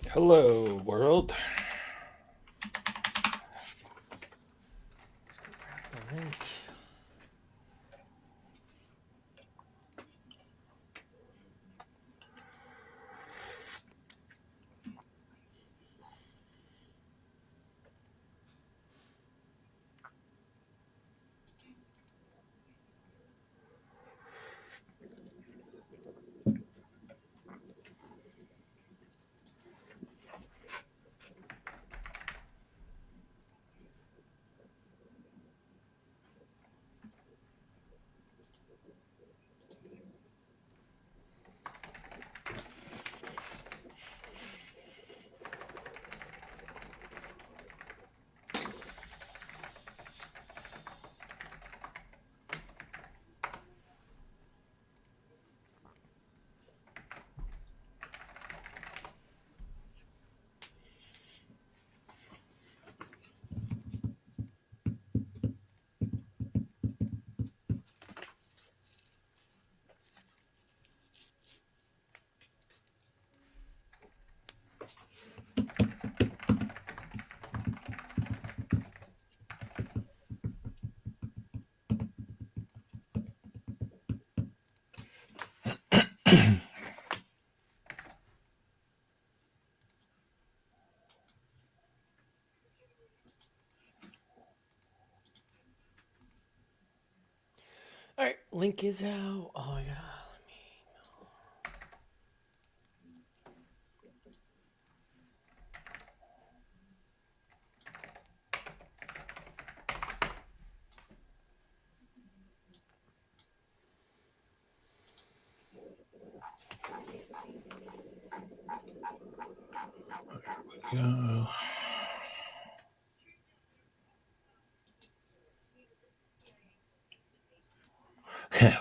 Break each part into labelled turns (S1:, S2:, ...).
S1: Hello, world.
S2: Let's go grab the link. All right, link is out. Oh, I gotta let me.
S1: Go.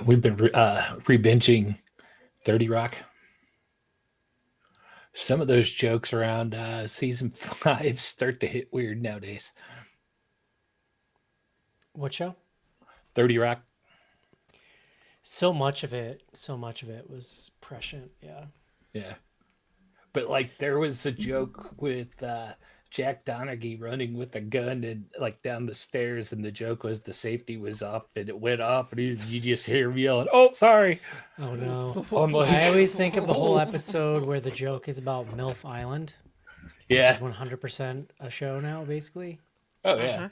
S1: We've been re-binging 30 Rock. Some of those jokes around season 5 start to hit weird nowadays.
S2: What show?
S1: 30 Rock.
S2: So much of it was prescient. Yeah.
S1: Yeah. But like there was a joke with Jack Donaghy running with a gun and like down the stairs, and the joke was the safety was off and it went off, and you just hear him yelling, "Oh, sorry!"
S2: Oh no.
S1: I'm like,
S2: I always think of the whole episode where the joke is about MILF Island, which
S1: yeah,
S2: is 100% a show now, basically.
S1: oh yeah,
S3: Uh-huh.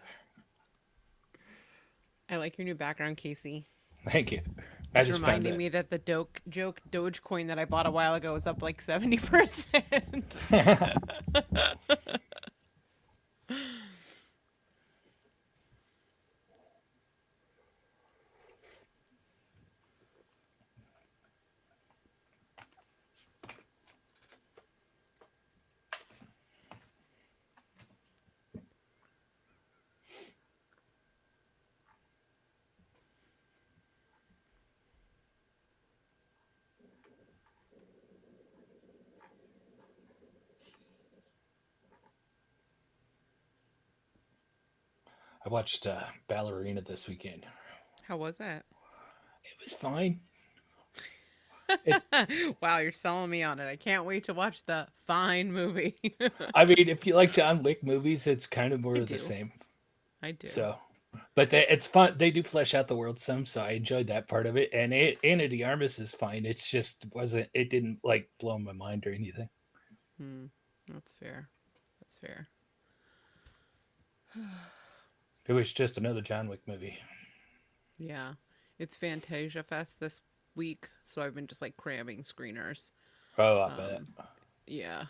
S3: I like your new background, Casey.
S1: thank you. I
S3: It's
S1: just found
S3: reminding
S1: it.
S3: me that the joke Dogecoin that I bought a while ago was up like 70%.
S1: I watched Ballerina this weekend.
S3: How was that?
S1: It was fine. It,
S3: Wow, you're selling me on it. I can't wait to watch the fine movie.
S1: I mean, if you like John Wick movies, it's kind of more
S3: I
S1: of the
S3: do.
S1: same.
S3: I do.
S1: So, but it's fun. They do flesh out the world some, so I enjoyed that part of it. And Anna de Armas is fine. It's just wasn't. It didn't like blow my mind or anything.
S3: Hmm. That's fair. That's fair.
S1: It was just another John Wick movie.
S3: Yeah. It's Fantasia Fest this week, so I've been just like cramming screeners.
S1: Oh, I bet.
S3: Um, yeah.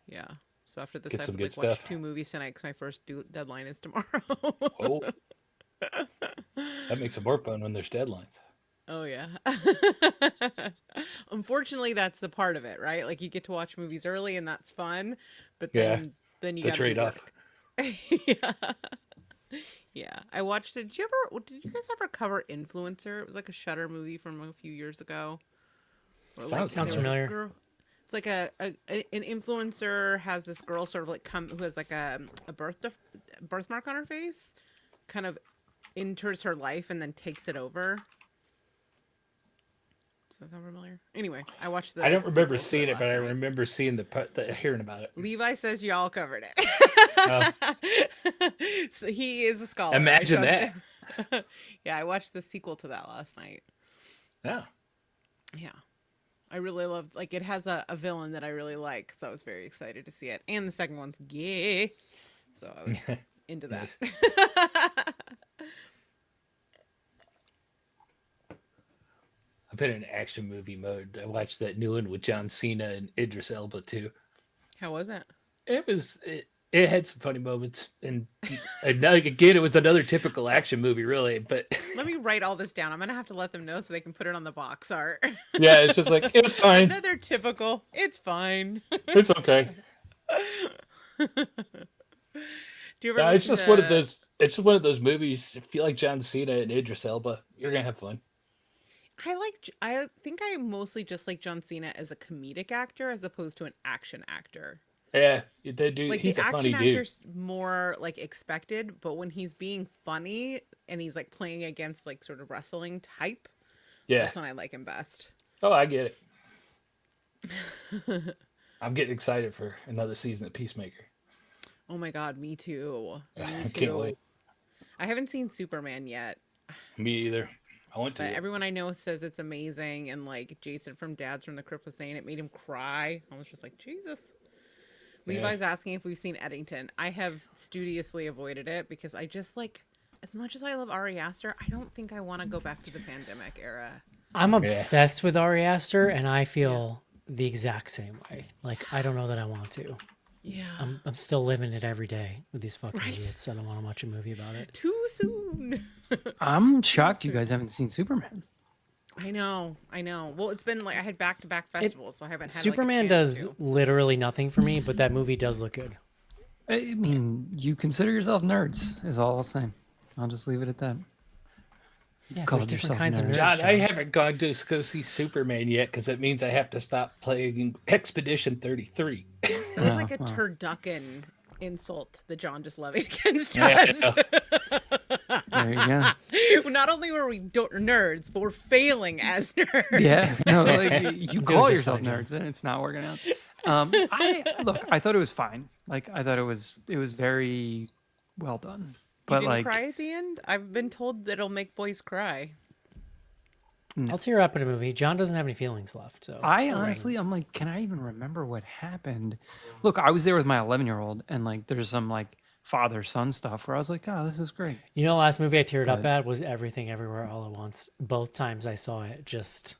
S3: Yeah. So after this, I
S1: Get
S3: have
S1: some
S3: to
S1: good
S3: like watch
S1: stuff.
S3: 2 movies tonight because my first deadline is tomorrow.
S1: Oh, that makes it more fun when there's deadlines.
S3: Oh yeah. Unfortunately, that's the part of it, right? Like you get to watch movies early and that's fun, but
S1: Yeah,
S3: then you
S1: the
S3: got to do
S1: trade off.
S3: work. Yeah. Yeah. I watched it. Did you guys ever cover Influencer? It was like a Shutter movie from a few years ago. Or like
S1: Sounds
S2: Sounds
S3: there was a
S2: familiar.
S3: girl. It's like an influencer has this girl sort of like come who has like a birthmark on her face, kind of enters her life and then takes it over. It's that sound familiar? Anyway, I watched the.
S1: I don't remember
S3: sequel to
S1: seeing it, but
S3: last
S1: I
S3: night.
S1: remember seeing hearing about it.
S3: Levi says y'all covered it.
S1: Oh.
S3: So he is a scholar.
S1: Imagine that.
S3: Him. Yeah, I watched the sequel to that last night.
S1: Yeah.
S3: Yeah. I really loved, like, it has a villain that I really like, so I was very excited to see it. And the second one's gay, so I was into that.
S1: I've been in action movie mode. I watched that new one with John Cena and Idris Elba too.
S3: How was it?
S1: It had some funny moments, and again, it was another typical action movie, really. But
S3: Let me write all this down. I'm gonna have to let them know so they can put it on the box art.
S1: yeah, it's just like it was fine.
S3: Another typical. It's fine.
S1: It's okay.
S3: Do you ever?
S1: Yeah, it's
S3: listen
S1: just
S3: to-
S1: one of those. It's just one of those movies. If you like John Cena and Idris Elba, you're gonna have fun.
S3: I think I mostly just like John Cena as a comedic actor as opposed to an action actor.
S1: Yeah, they do.
S3: Like
S1: He's
S3: the
S1: a funny
S3: action
S1: dude.
S3: actor's more like expected, but when he's being funny and he's like playing against like sort of wrestling type,
S1: Yeah.
S3: that's when I like him best.
S1: Oh, I get it. I'm getting excited for another season of Peacemaker.
S3: Oh my god, me too. Me
S1: I
S3: too.
S1: can't wait.
S3: I haven't seen Superman yet,
S1: Me either. I want
S3: but
S1: to.
S3: everyone I know says it's amazing, and like Jason from Dads from the Crypt was saying it made him cry. I was just like, Jesus.
S1: Yeah.
S3: Levi's asking if we've seen Eddington. I have studiously avoided it because I just like, as much as I love Ari Aster, I don't think I want to go back to the pandemic era.
S2: I'm obsessed with Ari Aster, and I feel the exact same way. Like, I don't know that I want to.
S3: Yeah.
S2: I'm still living it every day with these fucking idiots. I don't want to watch a movie about it.
S3: Too soon.
S4: I'm shocked you guys haven't seen Superman.
S3: I know. Well, it's been like I had back-to-back festivals, so I haven't had
S2: Superman
S3: like, a chance
S2: does
S3: to.
S2: literally nothing for me, but that movie does look good.
S4: I mean, you consider yourself nerds, is all I'll say. I'll just leave it at that.
S2: Yeah,
S4: Call
S2: there's different
S4: yourself
S2: kinds of
S4: nerds.
S2: nerds.
S1: John, I
S2: John.
S1: haven't gone to go see Superman yet because it means I have to stop playing Expedition 33.
S3: That was
S4: Oh,
S3: like a
S4: wow.
S3: turducken insult that John just levied against
S1: Yeah, I
S3: us.
S1: know.
S4: There you go.
S3: Not only were we nerds, but we're failing as nerds.
S4: Yeah, no, like you call
S2: just
S4: yourself
S2: fine, John.
S4: nerds, and it's not working out. I thought it was fine. Like I thought it was very well done.
S3: You
S4: But
S3: didn't
S4: like,
S3: cry at the end? I've been told that it'll make boys cry.
S2: I'll tear up in a movie. John doesn't have any feelings left, so
S4: I honestly, I'm like, can I even remember what happened? Look, I was there with my 11-year-old, and like, there's some like father-son stuff where I was like, oh, this is great.
S2: you know, the last movie I teared up
S4: But-
S2: at was Everything Everywhere All at Once. Both times I saw it, just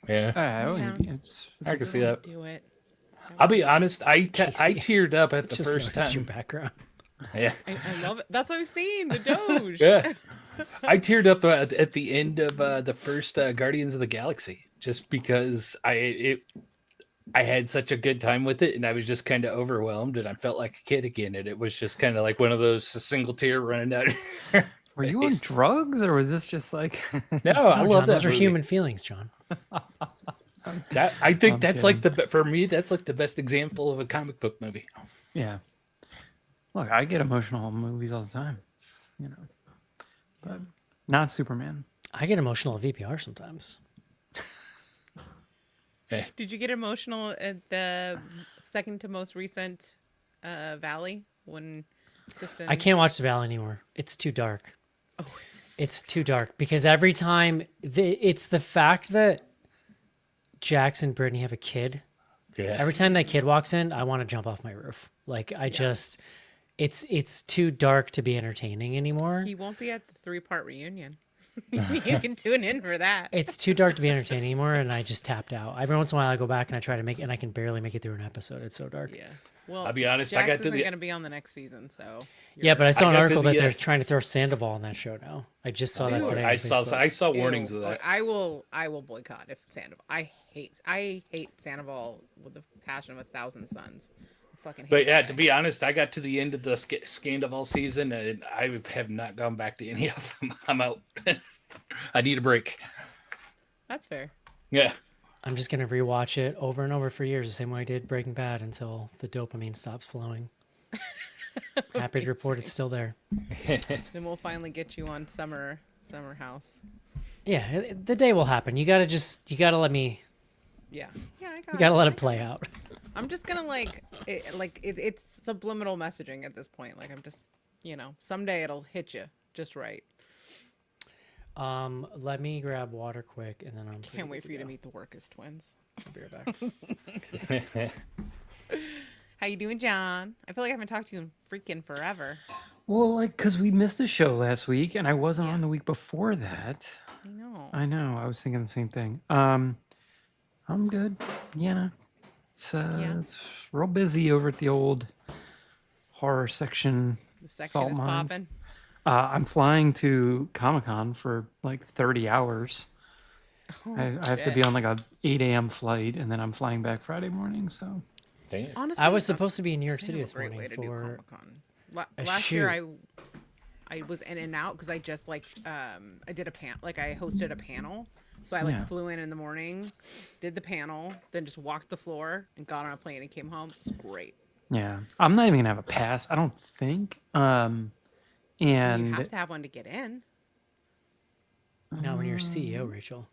S1: Yeah.
S4: Yeah.
S3: It's
S1: I can see that.
S3: Do it.
S1: I'll be honest. I
S2: Casey.
S1: teared up at the
S2: just
S1: first
S2: noticed your
S1: time.
S2: background.
S1: Yeah.
S3: I love it. That's what I was saying. The Doge.
S1: Yeah. I teared up at the end of the first Guardians of the Galaxy just because I had such a good time with it and I was just kind of overwhelmed and I felt like a kid again and it was just kind of like one of those single tear running down.
S4: Were you on drugs, or was this just like?
S1: No, I
S2: Oh,
S1: love
S2: John,
S1: that.
S2: those are
S1: movie.
S2: human feelings, John.
S1: That I think
S4: I'm
S1: that's like for me that's like the best example of a comic book movie.
S4: Yeah. Look, I get emotional in movies all the time. It's, but not Superman.
S2: I get emotional at VPR sometimes.
S3: Did you get emotional at the second to most recent Valley when Kristen?
S2: I can't watch The Valley anymore. It's too dark.
S3: Oh,
S2: It's too dark because every time it's the fact that Jax and Brittany have a kid.
S1: Yeah.
S2: Every time that kid walks in, I want to jump off my roof. Like it's too dark to be entertaining anymore.
S3: He won't be at the 3-part reunion. You can tune in for that.
S2: It's too dark to be entertaining anymore, and I just tapped out. Every once in a while, I go back and I try to make it, and I can barely make it through an episode. It's so dark.
S3: Yeah. Well,
S1: I'll be honest, I
S3: Jax
S1: got to
S3: isn't
S1: the-
S3: going to be on the next season, so.
S2: Yeah, but I saw
S1: I
S2: an
S1: got to
S2: article that
S1: the,
S2: they're trying to throw Sandoval on that show now. I just saw that today. on Facebook.
S1: I saw warnings
S3: Ew.
S1: of that.
S3: I will boycott if Sandoval. I hate Sandoval with the passion of 1,000 suns. I fucking hate
S1: But yeah,
S3: that
S1: to
S3: guy.
S1: be honest, I got to the end of the Scandival season and I have not gone back to any of them. I'm out. I need a break.
S3: That's fair.
S1: Yeah.
S2: I'm just gonna rewatch it over and over for years, the same way I did Breaking Bad, until the dopamine stops flowing. Happy to report it's still there.
S3: Then we'll finally get you on Summer House.
S2: Yeah, the day will happen. You gotta let me.
S3: Yeah. Yeah, I got
S2: You gotta let
S3: I
S2: it play
S3: got
S2: out.
S3: I'm just gonna it's subliminal messaging at this point. Like I'm just, someday it'll hit you just right.
S2: Let me grab water quick, and then I'm.
S3: Can't wait for you to meet the Workus twins.
S2: I'll be right back.
S3: How you doing, John? I feel like I haven't talked to you in freaking forever.
S4: Well, like, because we missed the show last week, and I wasn't
S3: Yeah.
S4: on the week before that.
S3: I know.
S4: I know. I was thinking the same thing. I'm good. Yeah. It's real busy over at the old horror section.
S3: The section
S4: salt
S3: is
S4: mines.
S3: popping.
S4: I'm flying to Comic-Con for like 30 hours. I have to be on like a 8 a.m. flight, and then I'm flying back Friday morning. So
S1: Damn.
S3: Honestly,
S2: I was supposed to be in New York
S3: kind
S2: City
S3: of a
S2: this
S3: great way
S2: morning
S3: to do
S2: for.
S3: Comic-Con.
S2: a
S3: Last year,
S2: shoot.
S3: I was in and out because I just I did I hosted a panel. So I
S4: Yeah.
S3: flew in the morning, did the panel, then just walked the floor and got on a plane and came home. It was great.
S4: yeah, I'm not even gonna have a pass. I don't think. And
S3: You have to have one to get in.
S2: Not when you're CEO, Rachel.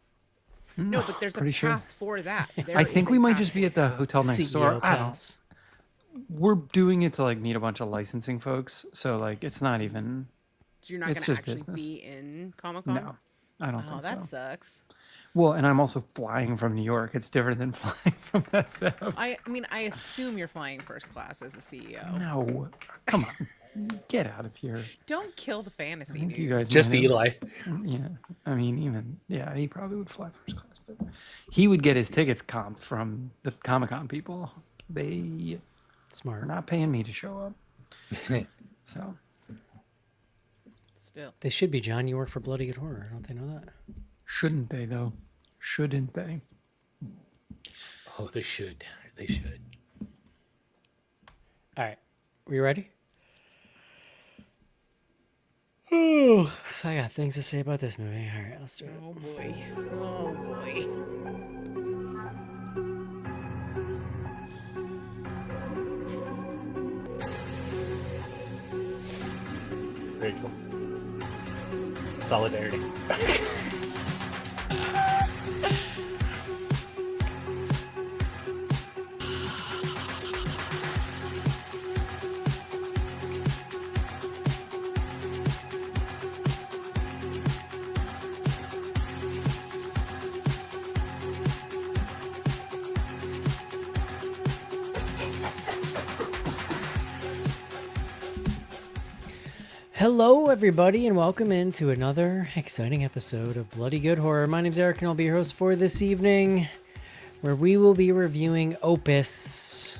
S3: No, but there's a
S4: pretty sure.
S3: pass for that. There
S4: I
S3: is
S4: think
S3: a
S4: we might
S3: pass.
S4: just be at the hotel next
S2: CEO
S4: door. I don't.
S2: pass.
S4: We're doing it to like meet a bunch of licensing folks, so like it's not even.
S3: So you're not
S4: it's
S3: going to
S4: just
S3: actually
S4: business.
S3: be in Comic-Con?
S4: No, I don't
S3: Oh,
S4: think
S3: that
S4: so.
S3: sucks.
S4: Well, and I'm also flying from New York. It's different than flying from SF.
S3: I mean, I assume you're flying first class as a CEO.
S4: No, come on, get out of here.
S3: Don't kill the fantasy,
S4: I think
S3: dude.
S4: you guys
S1: Just
S4: might have-
S1: Eli.
S4: Yeah, I mean, he probably would fly first class, but he would get his ticket comp from the Comic-Con people. They are
S2: Smart.
S4: not paying me to show up, so
S3: Still.
S2: They should be, John. You work for Bloody Good Horror. Don't they know that?
S4: shouldn't they though? Shouldn't they?
S1: Oh, they should. They should.
S2: All right. Are you ready? Oh, I got things to say about this movie. All right, let's do it.
S3: Oh, boy. Oh, boy.
S1: Rachel. Solidarity.
S2: Hello, everybody, and welcome into another exciting episode of Bloody Good Horror. My name's Eric, and I'll be your host for this evening, where we will be reviewing Opus.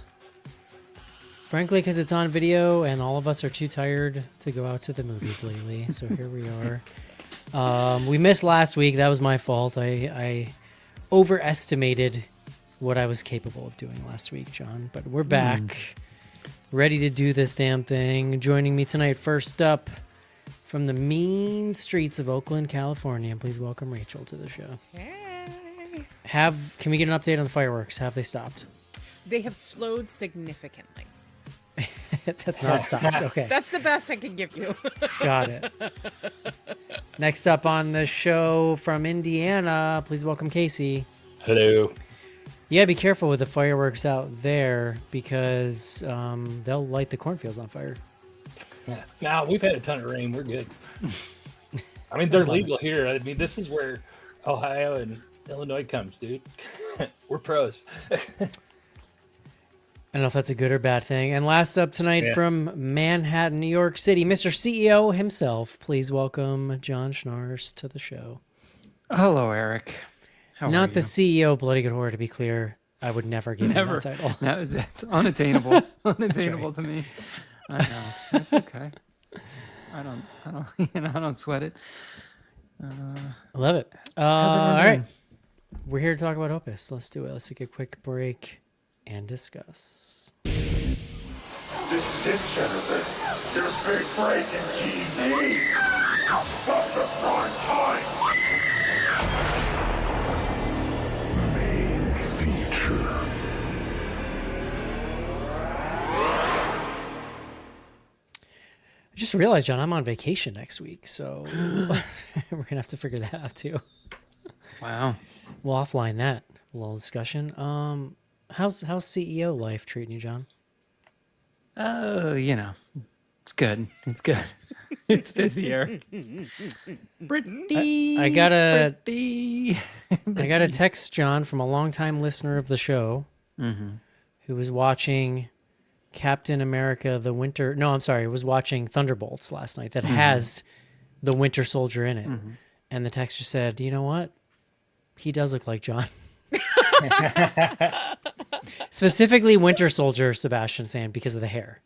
S2: Frankly, because it's on video, and all of us are too tired to go out to the movies lately, so here we are. We missed last week. That was my fault. I overestimated what I was capable of doing last week, John, but we're back. Ready to do this damn thing. Joining me tonight, first up, from the mean streets of Oakland, California. Please welcome Rachel to the show.
S3: Hey.
S2: Can we get an update on the fireworks? Have they stopped?
S3: They have slowed significantly.
S2: That's not stopped. Okay,
S3: That's the best I can give you.
S2: got it. Next up on the show from Indiana, please welcome Casey.
S1: Hello.
S2: Yeah, be careful with the fireworks out there because they'll light the cornfields on fire.
S1: Yeah. Now we've had a ton of rain. We're good. I mean, they're legal here. I mean, this is where Ohio and Illinois comes, dude. We're pros.
S2: I don't know if that's a good or bad thing. And last up tonight
S1: Yeah.
S2: from Manhattan, New York City, Mr. CEO himself. Please welcome John Schnars to the show.
S4: Hello, Eric. How are
S2: Not the
S4: you?
S2: CEO of Bloody Good Horror, to be clear. I would never give
S4: Never.
S2: him that title.
S4: That's unattainable. Unattainable to me. I know. That's okay. I don't. I don't sweat it.
S2: I love it.
S4: How's everyone
S2: All right.
S4: doing?
S2: We're here to talk about Opus. Let's do it. Let's take a quick break and discuss.
S5: This is it, Jennifer. Your big break in TV. Stop the prime time. Main feature.
S2: just realized, John, I'm on vacation next week, so we're gonna have to figure that out too.
S4: Wow.
S2: We'll offline that little discussion. How's CEO life treating you, John?
S4: You know, it's good. It's good. It's busy, Eric. Pretty.
S2: I got a
S4: pretty
S2: I got a text, John, from a longtime listener of the show, who was watching Captain America: The Winter. No, I'm sorry, was watching Thunderbolts last night. That has the Winter Soldier in it, and the texter said, "You know what? He does look like John." Specifically, Winter Soldier Sebastian Stan because of the hair.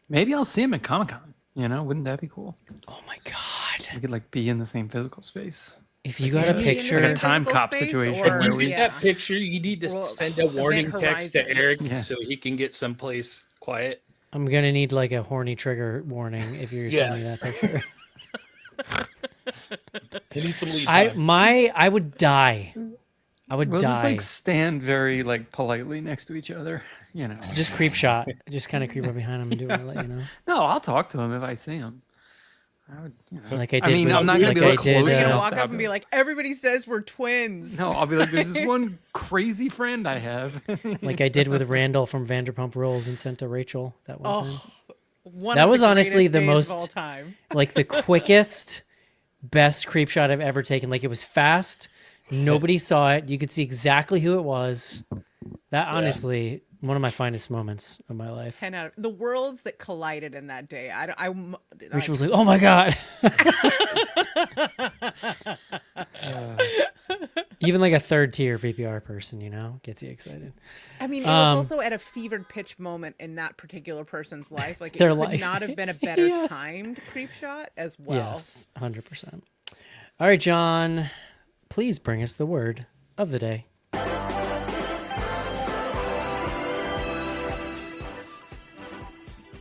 S4: Maybe I'll see him at Comic-Con. You know, wouldn't that be cool?
S2: Oh my god!
S4: We could like be in the same physical space.
S2: If you got a
S3: Maybe in the
S2: picture,
S4: Like a time
S3: physical
S4: cop
S3: space,
S4: situation
S3: or-
S4: where
S1: You
S4: we-
S1: need
S3: Yeah.
S1: that picture. You need to
S3: Well,
S1: send a warning
S3: Event
S1: text to
S3: Horizon.
S1: Eric
S4: Yeah.
S1: so he can get someplace quiet.
S2: I'm gonna need like a horny trigger warning if you're
S1: Yeah.
S2: sending that picture.
S1: He needs some lead
S2: I
S1: time.
S2: I would die. I would
S4: We'll
S2: die.
S4: just like stand very like politely next to each other. You know.
S2: Just creep shot. Just kind of creep up behind him and do it. Let you know,
S4: No, I'll talk to him if I see him. I would, you know.
S2: like I
S4: I
S2: did.
S4: mean,
S2: with,
S4: I'm not gonna
S2: like
S4: be like
S2: I did,
S4: close
S3: You're gonna
S4: enough
S3: walk
S4: to
S3: up
S4: have
S3: and be
S4: it.
S3: like, everybody says we're twins.
S4: No, I'll be like, there's this one crazy friend I have.
S2: like I did with Randall from Vanderpump Rules and sent to Rachel that one time.
S3: One
S2: That
S3: of
S2: was
S3: the
S2: honestly
S3: greatest
S2: the
S3: days
S2: most-
S3: of all time.
S2: Like the quickest, best creep shot I've ever taken. Like it was fast. Nobody saw it. You could see exactly who it was. That honestly, one of my finest moments of my life.
S3: 10 out of the worlds that collided in that day.
S2: Rachel was like, "Oh my god!" Even like a third tier VPR person, you know, gets you excited.
S3: I mean, it was also at a fevered pitch moment in that particular person's life. Like, it
S2: Their
S3: could
S2: life.
S3: not have been a better
S2: Yes.
S3: timed creep shot as well.
S2: Yes, 100%. All right, John, please bring us the word of the day.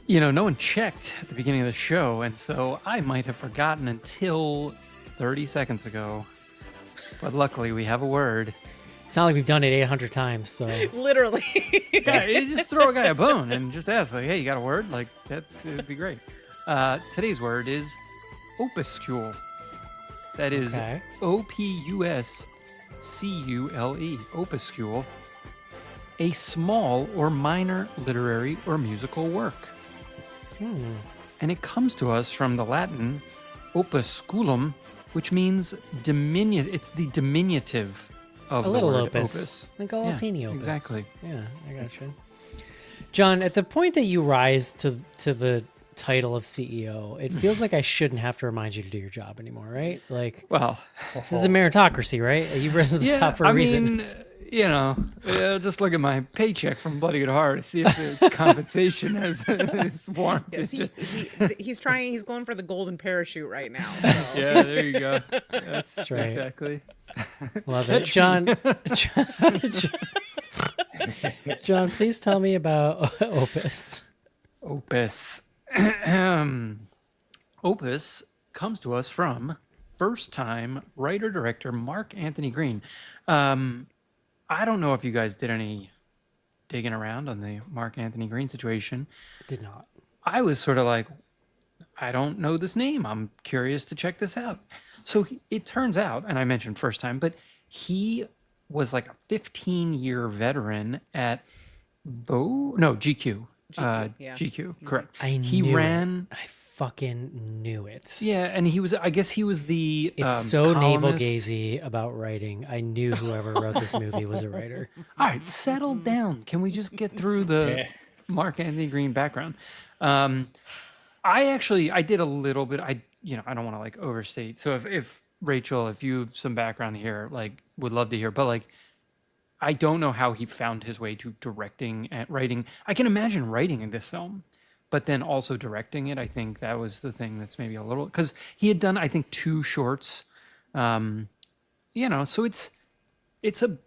S4: You know, no one checked at the beginning of the show, and so I might have forgotten until 30 seconds ago. But luckily, we have a word.
S2: It's not like we've done it 800 times, so
S3: Literally.
S4: Yeah, you just throw a guy a bone and just ask, like, hey, you got a word? Like, it'd be great. Today's word is opuscule. That is
S2: Okay.
S4: O-P-U-S-C-U-L-E, opuscule. A small or minor literary or musical work. And it comes to us from the Latin opusculum, which means it's the diminutive of
S2: a
S4: the
S2: little
S4: word
S2: opus. Like a little teeny opus.
S4: Exactly.
S2: Yeah, I gotcha. John, at the point that you rise to the title of CEO, it feels like I shouldn't have to remind you to do your job anymore, right? Like,
S4: Well,
S2: this is a meritocracy, right? You've risen to the top for a reason.
S4: mean, you know, just look at my paycheck from Bloody Good Heart to see if the compensation is warranted.
S3: Yes, he's trying. He's going for the golden parachute right now. So.
S4: Yeah, there you go. That's
S2: right.
S4: exactly.
S2: Love it. John, John, please tell me about Opus.
S4: Opus. Opus comes to us from first-time writer-director Mark Anthony Green. I don't know if you guys did any digging around on the Mark Anthony Green situation.
S2: Did not.
S4: I was sort of like, I don't know this name. I'm curious to check this out. So it turns out, and I mentioned first time, but he was like a 15-year veteran at GQ.
S3: yeah.
S4: GQ, correct.
S2: I
S4: He
S2: knew
S4: ran.
S2: it. I fucking knew it.
S4: Yeah, and I guess he was the
S2: It's so navel
S4: columnist.
S2: gazy about writing. I knew whoever wrote this movie was a writer.
S4: All right, settle down. Can we just get through the Mark Anthony Green background? I did a little bit. I don't want to like overstate. So if Rachel, if you have some background here, like would love to hear. But like, I don't know how he found his way to directing and writing. I can imagine writing in this film, but then also directing it. I think that was the thing that's maybe a little, because he had done, I think, 2 shorts. So it's a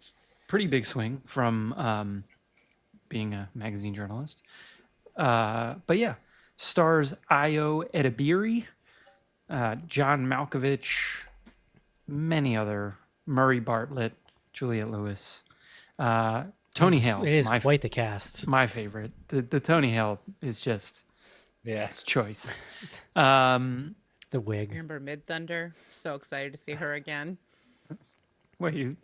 S4: pretty big swing from being a magazine journalist. But yeah, stars Io Edebiri, John Malkovich, many other, Murray Bartlett, Juliette Lewis, Tony Hale.
S2: It is
S4: my
S2: quite the cast.
S4: my favorite. The Tony Hale is just
S1: Yeah.
S4: His choice.
S2: The wig.
S3: Amber Mid Thunder. So excited to see her again.
S4: Wait,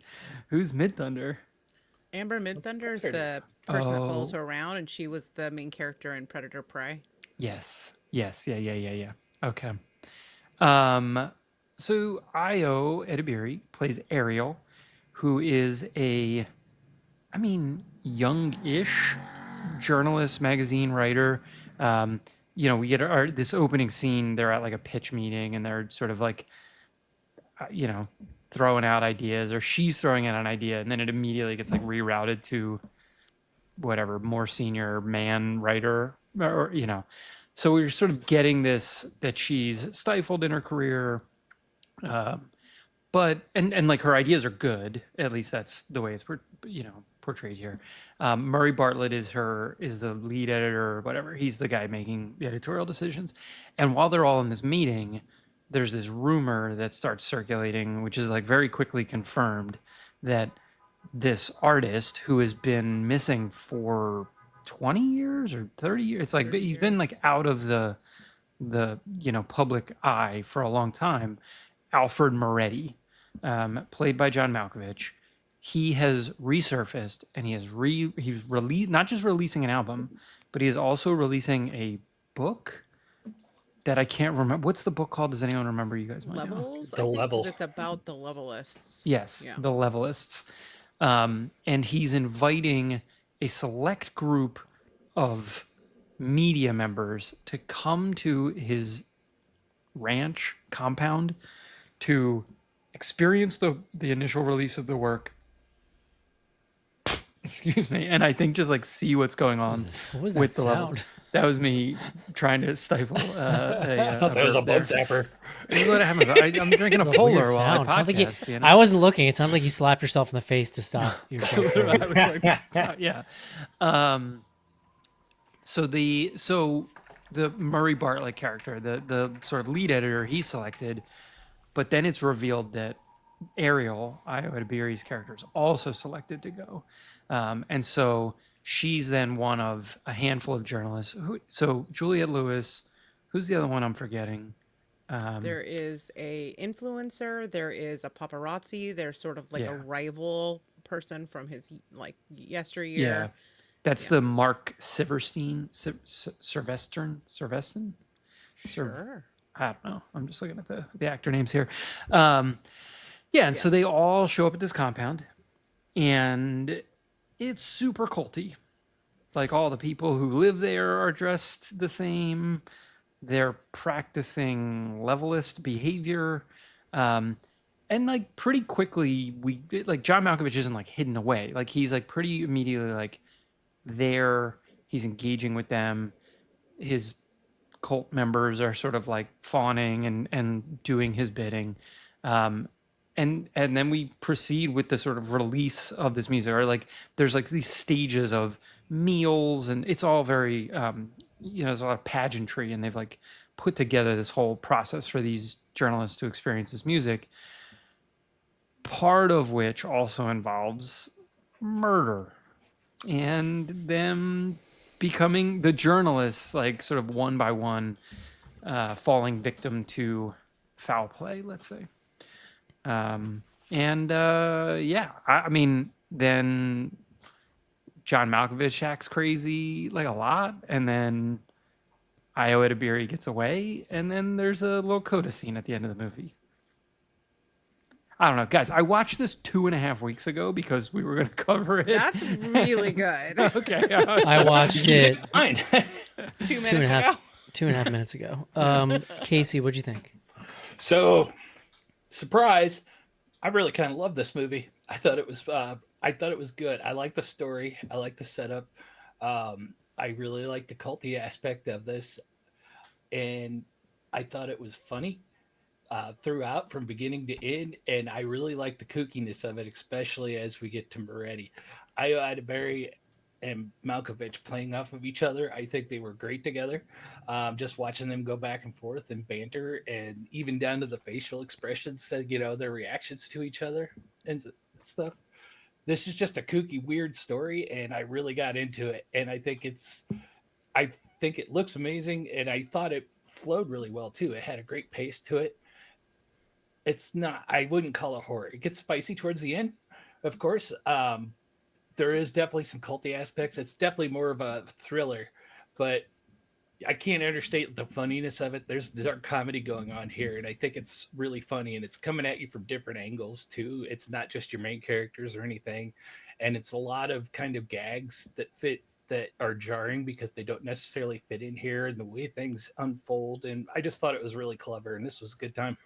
S4: who's Mid Thunder?
S3: Amber Mid Thunder is
S1: Predator.
S3: the person that follows
S4: Oh.
S3: her around, and she was the main character in Predator Prey.
S4: Yes. Yeah. Okay. So Io Edibiri plays Ariel, who is young-ish journalist, magazine writer. We get this opening scene. They're at like a pitch meeting, and they're sort of like, throwing out ideas, or she's throwing out an idea, and then it immediately gets like rerouted to whatever more senior man writer, or. So we're sort of getting this that she's stifled in her career, but and like her ideas are good. At least that's the way it's portrayed here. Murray Bartlett is the lead editor or whatever. He's the guy making the editorial decisions. And while they're all in this meeting, there's this rumor that starts circulating, which is like very quickly confirmed, that this artist who has been missing for 20 years or 30 years, it's like he's been like out of the public eye for a long time, Alfred Moretti, played by John Malkovich. He has resurfaced, and he's released, not just releasing an album, but he is also releasing a book that I can't remember. What's the book called? Does anyone remember? You guys might know.
S3: Levels?
S1: The Level.
S3: 'Cause it's about the levelists.
S4: Yes,
S3: Yeah.
S4: the Levelists. And he's inviting a select group of media members to come to his ranch compound to experience the initial release of the work. Excuse me. And I think just like see what's going on
S2: What was that
S4: with the
S2: sound?
S4: levels. That was me trying to stifle.
S1: I thought that was a
S4: burp there.
S1: bug zapper.
S4: This is what happens. I'm drinking a
S2: Weird
S4: polar while I
S2: sound. Sounded like you-
S4: podcast. You know?
S2: I wasn't looking. It sounded like you slapped yourself in the face to stop yourself. from-
S4: Yeah. So the Murray Bartlett character, the sort of lead editor, he's selected, but then it's revealed that Ariel, Io Edibiri's character, is also selected to go, and so she's then one of a handful of journalists. So Juliette Lewis, who's the other one I'm forgetting?
S3: There is a influencer. There is a paparazzi. There's sort of like
S4: Yeah.
S3: a rival person from his like yesteryear.
S4: Yeah, that's the Mark Siverstein, Sylvester.
S3: Sure.
S4: I don't know. I'm just looking at the actor names here. And so they all show up at this compound, and it's super culty. Like all the people who live there are dressed the same. They're practicing levelist behavior. And like pretty quickly, John Malkovich isn't like hidden away. Like he's like pretty immediately like there. He's engaging with them. His cult members are sort of like fawning and doing his bidding. And then we proceed with the sort of release of this music, or like there's like these stages of meals, and it's all very there's a lot of pageantry, and they've like put together this whole process for these journalists to experience this music, part of which also involves murder and them becoming the journalists, like sort of one by one falling victim to foul play, let's say. I mean, then John Malkovich acts crazy like a lot, and then Io Edibiri gets away, and then there's a little coda scene at the end of the movie. I don't know, guys. I watched this 2.5 weeks ago because we were going to cover it.
S3: That's really good.
S4: Okay.
S2: I watched it
S1: Fine.
S3: 2 minutes ago.
S2: 2.5 minutes ago. Casey, what'd you think?
S1: So, surprise! I really kind of love this movie. I thought it was good. I like the story. I like the setup. I really like the culty aspect of this, and I thought it was funny throughout from beginning to end. And I really like the kookiness of it, especially as we get to Moretti. Io Edibiri and Malkovich playing off of each other. I think they were great together. Just watching them go back and forth and banter, and even down to the facial expressions, their reactions to each other and stuff. This is just a kooky, weird story, and I really got into it. And I think think it looks amazing, and I thought it flowed really well too. It had a great pace to it. It's not, I wouldn't call it horror. It gets spicy towards the end, of course. There is definitely some culty aspects. It's definitely more of a thriller, but I can't understate the funniness of it. There's dark comedy going on here, and I think it's really funny, and it's coming at you from different angles too. It's not just your main characters or anything, and it's a lot of kind of gags that are jarring because they don't necessarily fit in here and the way things unfold. And I just thought it was really clever, and this was a good time.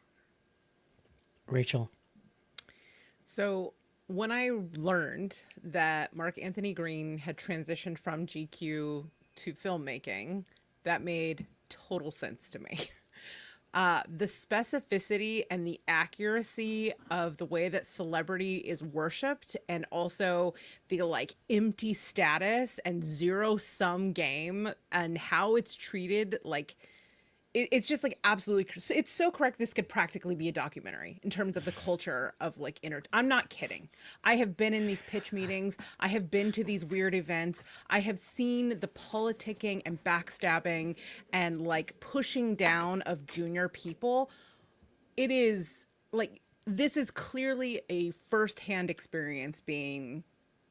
S2: Rachel.
S3: So when I learned that Mark Anthony Green had transitioned from GQ to filmmaking, that made total sense to me. The specificity and the accuracy of the way that celebrity is worshipped, and also the like empty status and zero sum game, and how it's treated, like it's just like absolutely, it's so correct. This could practically be a documentary in terms of the culture of like I'm not kidding. I have been in these pitch meetings. I have been to these weird events. I have seen the politicking and backstabbing and like pushing down of junior people. It is like, this is clearly a firsthand experience being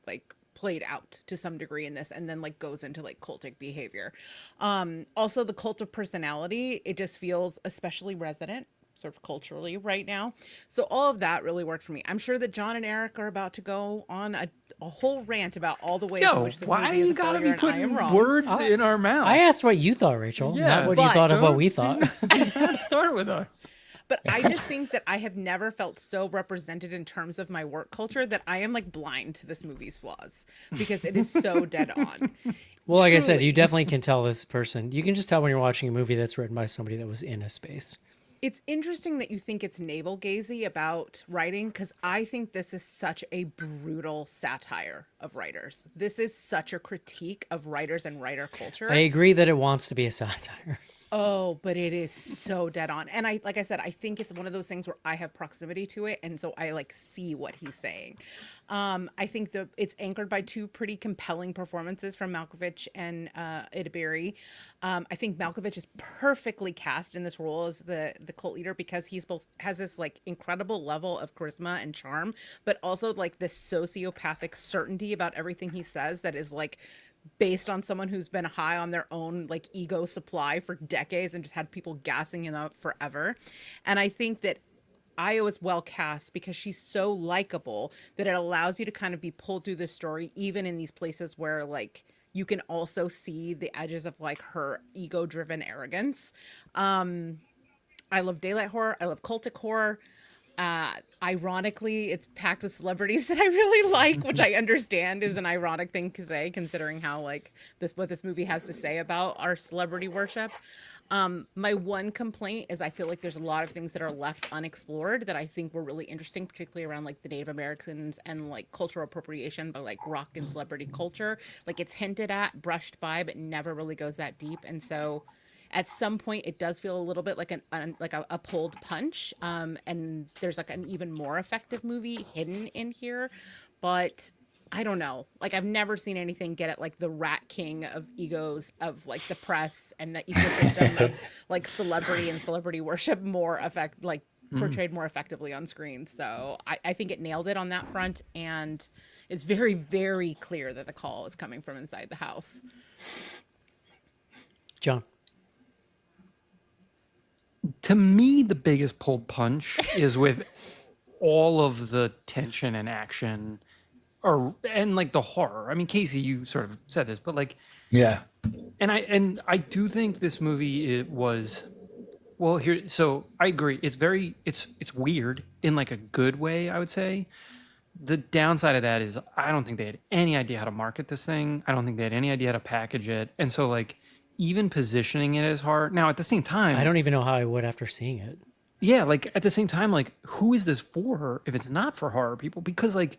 S3: like played out to some degree in this, and then like goes into like cultic behavior. Also the cult of personality, it just feels especially resonant sort of culturally right now. So all of that really worked for me. I'm sure that John and Eric are about to go on a whole rant about all the ways in which this movie is a
S4: gotta
S3: failure,
S4: be
S3: and I am
S4: putting
S3: wrong.
S4: words in our mouth?
S2: I asked what you thought, Rachel,
S4: Yeah,
S2: not what you
S3: but-
S2: thought of what we thought.
S4: Do not start with us.
S3: But I just think that I have never felt so represented in terms of my work culture that I am like blind to this movie's flaws, because it is so dead on.
S2: Well, like I said,
S3: Truly.
S2: you definitely can tell this person. You can just tell when you're watching a movie that's written by somebody that was in a space.
S3: It's interesting that you think it's navel-gazy about writing, because I think this is such a brutal satire of writers. This is such a critique of writers and writer culture.
S2: I agree that it wants to be a satire.
S3: Oh, but it is so dead on. And like I said, I think it's one of those things where I have proximity to it, and so I like see what he's saying. I think it's anchored by two pretty compelling performances from Malkovich and Idabiri. I think Malkovich is perfectly cast in this role as the cult leader, because he's both has this like incredible level of charisma and charm, but also like this sociopathic certainty about everything he says that is like based on someone who's been high on their own like ego supply for decades and just had people gassing him up forever. And I think that Io is well cast because she's so likable that it allows you to kind of be pulled through the story, even in these places where like you can also see the edges of like her ego driven arrogance. I love daylight horror. I love cultic horror. Ironically, it's packed with celebrities that I really like, which I understand is an ironic thing to say, considering how like what this movie has to say about our celebrity worship. My one complaint is I feel like there's a lot of things that are left unexplored that I think were really interesting, particularly around like the Native Americans and like cultural appropriation by like rock and celebrity culture. Like it's hinted at, brushed by, but never really goes that deep. And so at some point it does feel a little bit like a pulled punch, and there's like an even more effective movie hidden in here, but I don't know, like I've never seen anything get at like the rat king of egos of like the press and the ecosystem of like celebrity and celebrity worship portrayed more effectively on screen. So I think it nailed it on that front, and it's very, very clear that the call is coming from inside the house.
S2: John.
S4: To me, the biggest pulled punch is with all of the tension and action, and like the horror. I mean, Casey, you sort of said this, but like,
S1: Yeah.
S4: and I do think this movie was well here. So I agree. It's weird in like a good way, I would say. The downside of that is I don't think they had any idea how to market this thing. I don't think they had any idea how to package it, and so like, even positioning it as horror. Now, at the same time,
S2: I don't even know how I would after seeing it.
S4: Yeah, like at the same time, like who is this for if it's not for horror people? Because like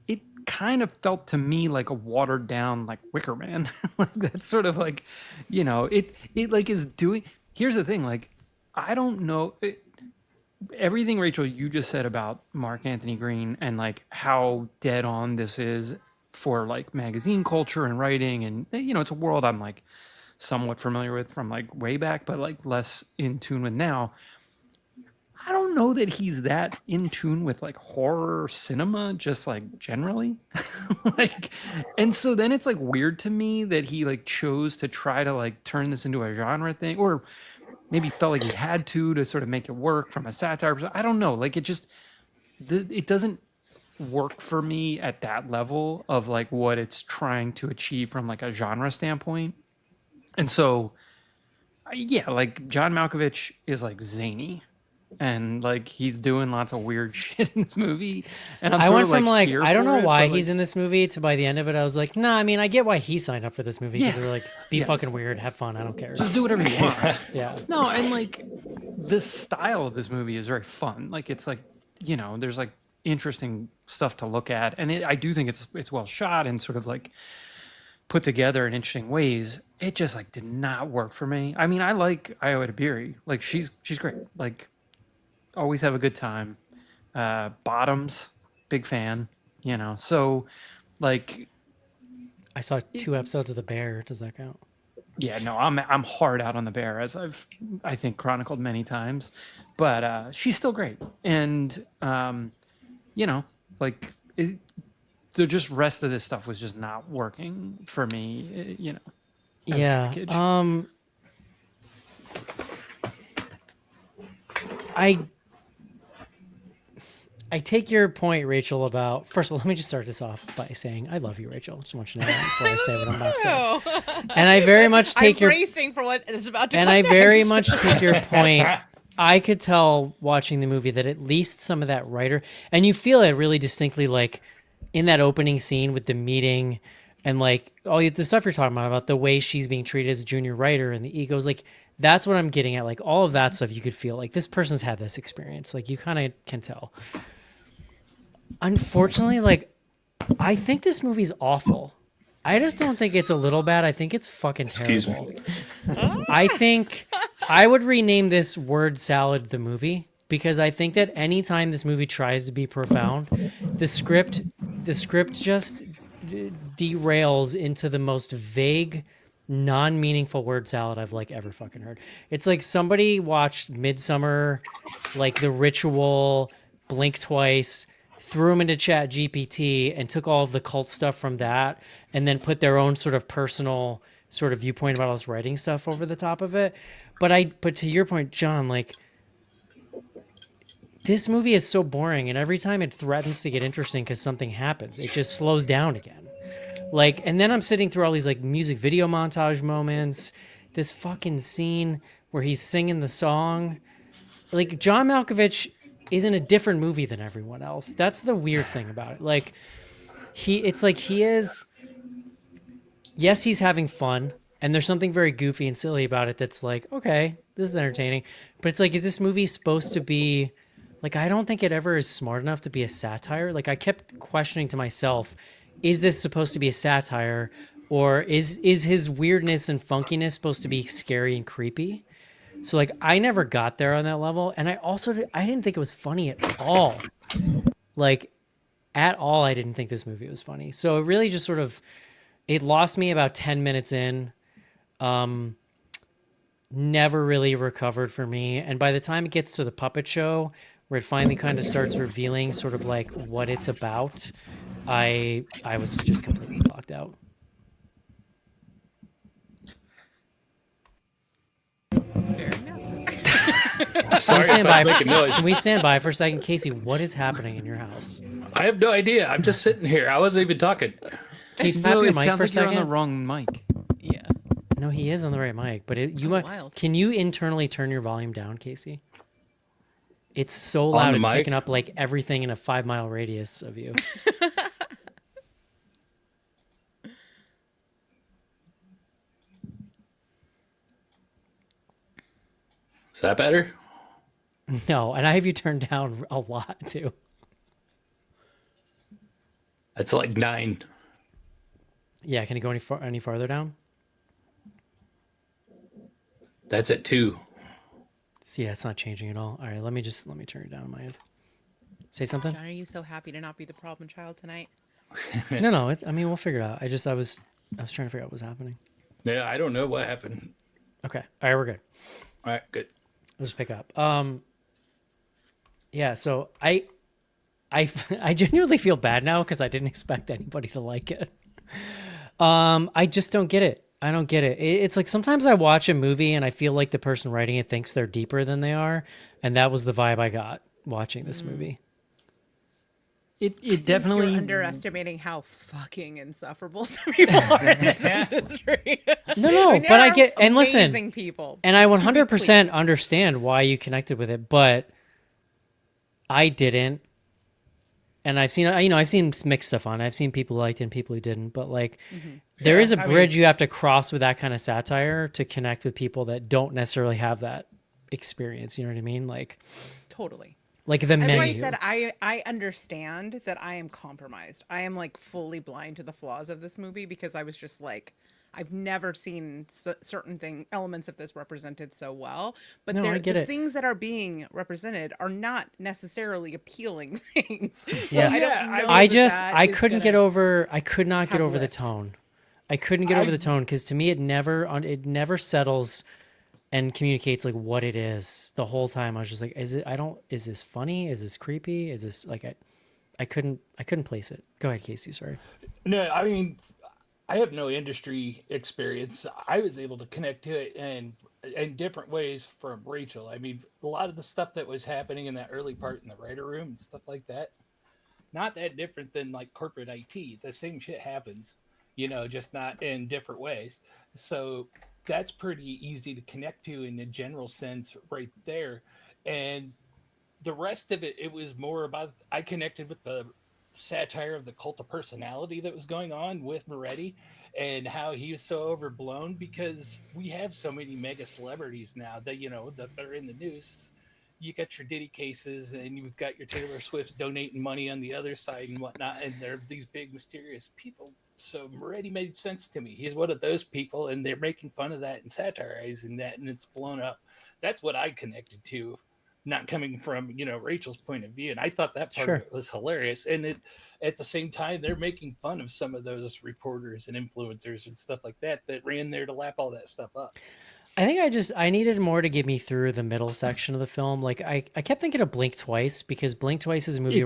S4: it kind of felt to me like a watered down like Wicker Man. Like that's sort of like, it like is doing. Here's the thing, like I don't know everything, Rachel, you just said about Mark Anthony Green and like how dead on this is for like magazine culture and writing, and it's a world I'm like somewhat familiar with from like way back, but like less in tune with now. I don't know that he's that in tune with like horror cinema, just like generally. Like, and so then it's like weird to me that he like chose to try to like turn this into a genre thing, or maybe felt like he had to sort of make it work from a satire perspective. I don't know. Like, it just, it doesn't work for me at that level of like what it's trying to achieve from like a genre standpoint. And so, yeah, like John Malkovich is like zany, and like he's doing lots of weird shit in this movie, and I'm
S2: I
S4: sort
S2: went
S4: of
S2: from like
S4: here
S2: I don't
S4: for
S2: know
S4: it,
S2: why
S4: but,
S2: he's
S4: like,
S2: in this movie to by the end of it I was like, nah, I mean I get why he signed up for this movie because
S4: Yeah.
S2: they were like, be
S4: Yes.
S2: fucking weird, have fun, I don't care.
S4: just do whatever you want.
S2: Yeah.
S4: No, and like the style of this movie is very fun. Like, it's like, you know, there's like interesting stuff to look at, and I do think it's well shot and sort of like put together in interesting ways. It just like did not work for me. I mean, I like Io Edebiri. Like, she's great. Like, always have a good time. Bottoms, big fan. You know, so like,
S2: I saw 2 episodes of The Bear. Does that count?
S4: yeah, no, I'm hard out on the Bear, as I think chronicled many times, but she's still great, and you know, like the just rest of this stuff was just not working for me, you know. as a
S2: Yeah.
S4: package.
S2: I take your point, Rachel, about first of all, let me just start this off by saying I love you, Rachel. Just want you to know that before I say what I'm about to say.
S3: Oh.
S2: And I very much take
S3: I'm
S2: your
S3: bracing for what is about to
S2: and
S3: come
S2: I very
S3: next.
S2: much take your point. I could tell watching the movie that at least some of that writer, and you feel it really distinctly, like in that opening scene with the meeting, and like all the stuff you're talking about the way she's being treated as a junior writer and the egos, like that's what I'm getting at. Like all of that stuff, you could feel like this person's had this experience. Like you kind of can tell. Unfortunately, like I think this movie's awful. I just don't think it's a little bad. I think it's fucking
S1: Excuse me.
S2: terrible. I think I would rename this Word Salad the movie because I think that anytime this movie tries to be profound, the script just derails into the most vague, non-meaningful word salad I've like ever fucking heard. It's like somebody watched Midsummer, like The Ritual, Blink Twice, threw them into Chat GPT and took all of the cult stuff from that and then put their own sort of personal sort of viewpoint about all this writing stuff over the top of it. But to your point, John, like this movie is so boring, and every time it threatens to get interesting because something happens, it just slows down again. Like, and then I'm sitting through all these like music video montage moments, this fucking scene where he's singing the song. Like John Malkovich is in a different movie than everyone else. That's the weird thing about it. Like it's like he is, yes, he's having fun, and there's something very goofy and silly about it that's like, okay, this is entertaining. But it's like, is this movie supposed to be like, I don't think it ever is smart enough to be a satire. Like I kept questioning to myself, is this supposed to be a satire, or is his weirdness and funkiness supposed to be scary and creepy? So like I never got there on that level, and I didn't think it was funny at all. Like at all, I didn't think this movie was funny. So it really just sort of it lost me about 10 minutes in. Never really recovered for me, and by the time it gets to the puppet show, where it finally kind of starts revealing sort of like what it's about, I was just completely locked out.
S3: Fair enough.
S1: Sorry if
S2: Stand
S1: I
S2: by.
S1: was making noise.
S2: Can we stand by for a second? Casey, what is happening in your house?
S1: I have no idea. I'm just sitting here. I wasn't even talking.
S2: Can you tap
S4: No,
S2: your
S4: it
S2: mic
S4: sounds
S2: for a
S4: like you're on
S2: second?
S4: the wrong mic.
S3: Yeah.
S2: No, he is on the right mic, but you
S3: Oh,
S2: might.
S3: wild.
S2: Can you internally turn your volume down, Casey? It's so
S1: On
S2: loud.
S1: the
S2: It's
S1: mic?
S2: picking up like everything in a 5-mile radius of you.
S1: Is that better?
S2: No, and I have you turned down a lot too.
S1: It's like 9.
S2: Yeah, can you go any farther down?
S1: That's at 2.
S2: See, yeah, it's not changing at all. All right, let me turn it down on my end. Say something.
S3: John, are you so happy to not be the problem child tonight?
S2: No, I mean we'll figure it out. I was trying to figure out what was happening.
S1: Yeah, I don't know what happened.
S2: Okay. All right, we're good.
S1: All right, good.
S2: Let's pick up. Yeah, so I genuinely feel bad now because I didn't expect anybody to like it. I just don't get it. I don't get it. It's like sometimes I watch a movie and I feel like the person writing it thinks they're deeper than they are, and that was the vibe I got watching this movie.
S4: It definitely
S3: You're underestimating how fucking insufferable some people are in this industry.
S2: No,
S3: there
S2: but I
S3: are
S2: get and listen,
S3: amazing people,
S2: and I
S3: to be
S2: 100% understand why you connected with it, but I didn't. And I've seen, I've seen mixed stuff on it. I've seen people liked it and people who didn't. But like, there is a bridge you have to cross with that kind of satire to connect with people that don't necessarily have that experience. You know what I mean? Like,
S3: Totally.
S2: like the
S3: That's
S2: menu.
S3: why I said I understand that I am compromised. I am like fully blind to the flaws of this movie because I was just like, I've never seen certain elements of this represented so well. But
S2: No, I get
S3: the
S2: it.
S3: things that are being represented are not necessarily appealing things. So
S2: Yeah.
S3: I don't know
S2: I
S3: that
S2: just
S3: that
S2: I
S3: is
S2: couldn't get
S3: gonna
S2: over I could not get
S3: have
S2: over the
S3: lift.
S2: tone. I couldn't get over the tone because to me it never settles and communicates like what it is. The whole time I was just like, is this funny? Is this creepy? Is this like I couldn't place it. Go ahead, Casey, sorry.
S1: No, I mean, I have no industry experience. I was able to connect to it in different ways from Rachel. I mean, a lot of the stuff that was happening in that early part in the writer room and stuff like that, not that different than like corporate IT. The same shit happens, just not in different ways. So that's pretty easy to connect to in the general sense right there. And the rest of it, it was more about I connected with the satire of the cult of personality that was going on with Moretti and how he was so overblown because we have so many mega celebrities now that that are in the news. You got your Diddy cases and you've got your Taylor Swifts donating money on the other side and whatnot, and they're these big mysterious people. So Moretti made sense to me. He's one of those people, and they're making fun of that and satirizing that, and it's blown up. That's what I connected to, not coming from Rachel's point of view, and I thought that part of it was hilarious. And at the same time, they're making fun of some of those reporters and influencers and stuff like that ran there to lap all that stuff up.
S2: I think I needed more to get me through the middle section of the film. Like I kept thinking of Blink Twice because Blink Twice is a movie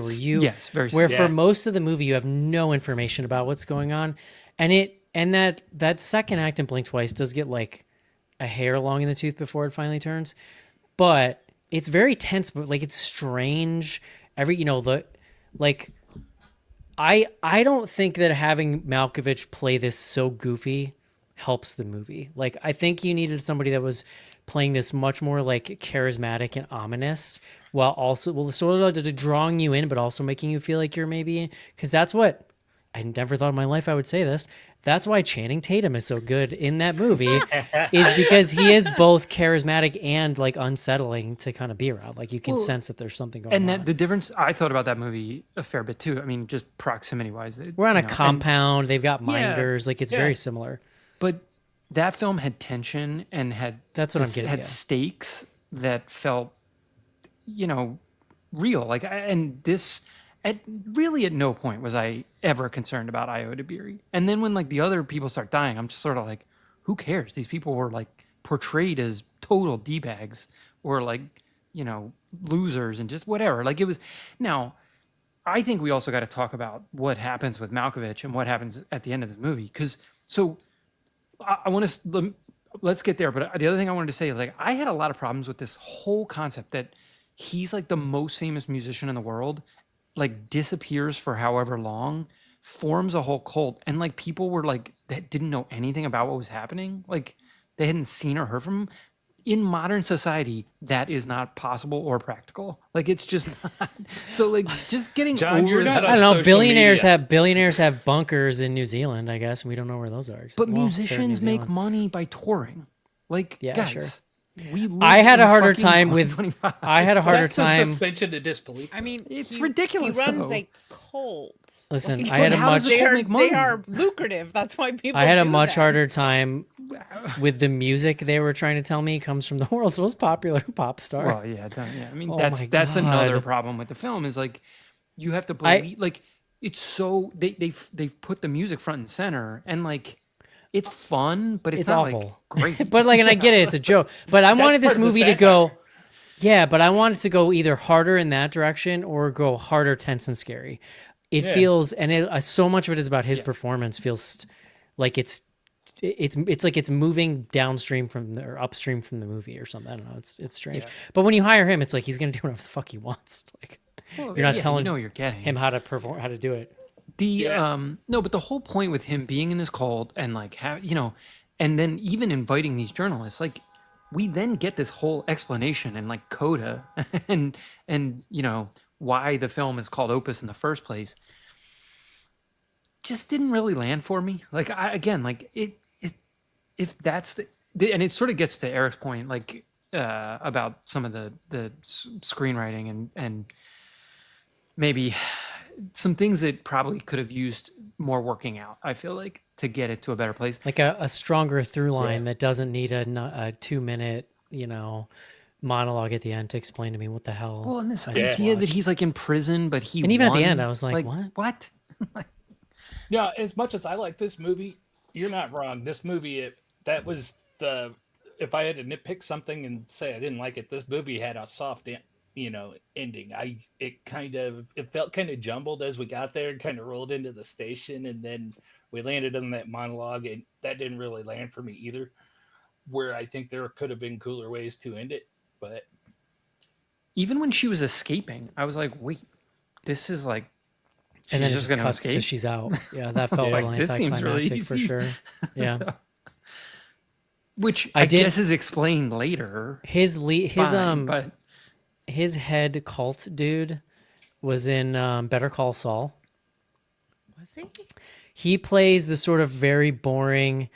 S2: where for most of the movie you have no information about what's going on, and that second act in Blink Twice does get like a hair long in the tooth before it finally turns, but it's very tense. But like it's strange. I don't think that having Malkovich play this so goofy helps the movie. Like I think you needed somebody that was playing this much more like charismatic and ominous while also sort of drawing you in but also making you feel like you're maybe, because that's what I never thought in my life I would say this. That's why Channing Tatum is so good in that movie is because he is both charismatic and like unsettling to kind of be around. Like you can sense that there's something going on.
S4: And the difference, I thought about that movie a fair bit too. I mean, just proximity wise.
S2: We're on a compound. They've got minders. Like it's very similar.
S4: But that film had tension and had stakes that felt, real. Like, and this, really at no point was I ever concerned about Io DeBeery. And then when like the other people start dying, I'm just sort of like, who cares? These people were like portrayed as total D-bags or like, losers and just whatever. Like it was. Now, I think we also got to talk about what happens with Malkovich and what happens at the end of this movie. Because I want to let's get there. But the other thing I wanted to say is like I had a lot of problems with this whole concept that he's like the most famous musician in the world, like disappears for however long, forms a whole cult, and like people were like that didn't know anything about what was happening, like they hadn't seen or heard from him. In modern society, that is not possible or practical. Like it's just not. So like just getting
S1: John, you're not
S2: I don't know. Billionaires have bunkers in New Zealand, I guess, and we don't know where those are.
S4: But musicians make money by touring. Like guys,
S2: sure.
S4: I
S2: had a harder time with. I had a harder time.
S1: Suspension of disbelief.
S3: I mean,
S4: it's ridiculous.
S3: He runs a cult.
S2: Listen,
S3: like,
S2: I had a much.
S3: They are lucrative. That's why people.
S2: I had a much harder time with the music they were trying to tell me comes from the world's most popular pop star.
S4: Well, yeah. I mean, that's another problem with the film is like you have to believe like it's so they've put the music front and center and like. it's fun, but it's
S2: It's
S4: not
S2: awful.
S4: like great.
S2: But like, and I get it, it's a joke. But I wanted this
S1: part of the
S2: movie to go.
S1: satire.
S2: Yeah, but I want it to go either harder in that direction or go harder, tense, and scary. It
S1: Yeah.
S2: feels, and so much of it is about his performance. Feels like it's like it's moving downstream from or upstream from the movie or something. I don't know. It's strange.
S4: Yeah.
S2: But when you hire him, it's like he's gonna do whatever the fuck he wants. Like
S4: Well,
S2: you're not
S4: yeah,
S2: telling
S4: you know what you're getting.
S2: him how to perform, how to do it.
S4: No, but the whole point with him being in this cult and like and then even inviting these journalists, like we then get this whole explanation and like coda and why the film is called Opus in the first place. Just didn't really land for me. Like if that's and it sort of gets to Eric's point, like about some of the screenwriting and maybe some things that probably could have used more working out, I feel like, to get it to a better place.
S2: Like a stronger through line that doesn't need a 2-minute, monologue at the end to explain to me what the hell.
S4: Well, and this
S2: I just
S4: idea that
S2: watched.
S4: he's like in prison, but he
S2: And even at the
S4: won,
S2: end, I was like, what?
S4: What?
S1: Yeah, as much as I like this movie, you're not wrong. This movie, that was the. If I had to nitpick something and say I didn't like it, this movie had a soft, ending. It felt kind of jumbled as we got there, kind of rolled into the station, and then we landed on that monologue, and that didn't really land for me either. Where I think there could have been cooler ways to end it, but
S4: Even when she was escaping, I was like, wait, this is like. She's
S2: And then it
S4: just
S2: just
S4: going to
S2: cuts to
S4: escape.
S2: she's out. Yeah, that felt
S4: like,
S2: really
S4: this seems really
S2: anticlimactic for
S4: easy.
S2: sure. Yeah.
S4: Which
S2: I
S4: I
S2: did-
S4: guess is explained later.
S2: His
S4: Fine, but
S2: his head cult dude was in Better Call Saul.
S3: Was he?
S2: He plays the sort of very boring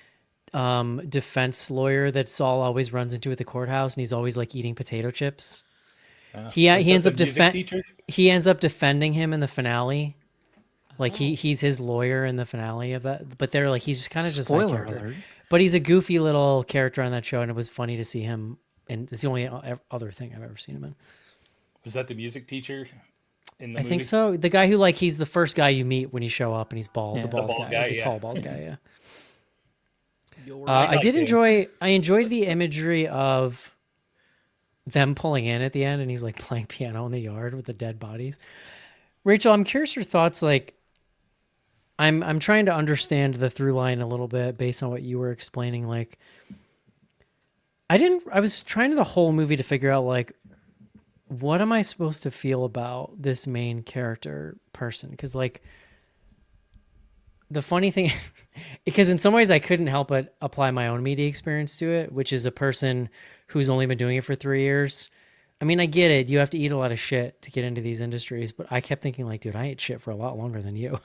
S2: defense lawyer that Saul always runs into at the courthouse, and he's always like eating potato chips. He ends up he ends up defending him in the finale. Like he's his lawyer in the finale of that. But they're like he's just kind of just
S4: spoiler
S2: like
S4: alert.
S2: But he's a goofy little character on that show, and it was funny to see him. And it's the only other thing I've ever seen him in.
S1: was that the music teacher in the
S2: I
S1: movie?
S2: think so. The guy who he's the first guy you meet when you show up, and he's bald.
S4: Yeah.
S2: The bald,
S1: The bald
S2: guy,
S1: guy,
S2: the
S1: yeah.
S2: tall bald guy. Yeah.
S3: You're
S2: I
S3: right.
S2: did
S1: him.
S2: enjoyed the imagery of them pulling in at the end, and he's like playing piano in the yard with the dead bodies. Rachel, I'm curious your thoughts. Like, I'm trying to understand the through line a little bit based on what you were explaining. Like, I was trying the whole movie to figure out like, what am I supposed to feel about this main character person? Because like, the funny thing, because in some ways I couldn't help but apply my own media experience to it, which is a person who's only been doing it for 3 years. I mean, I get it. You have to eat a lot of shit to get into these industries, but I kept thinking like, dude, I ate shit for a lot longer than you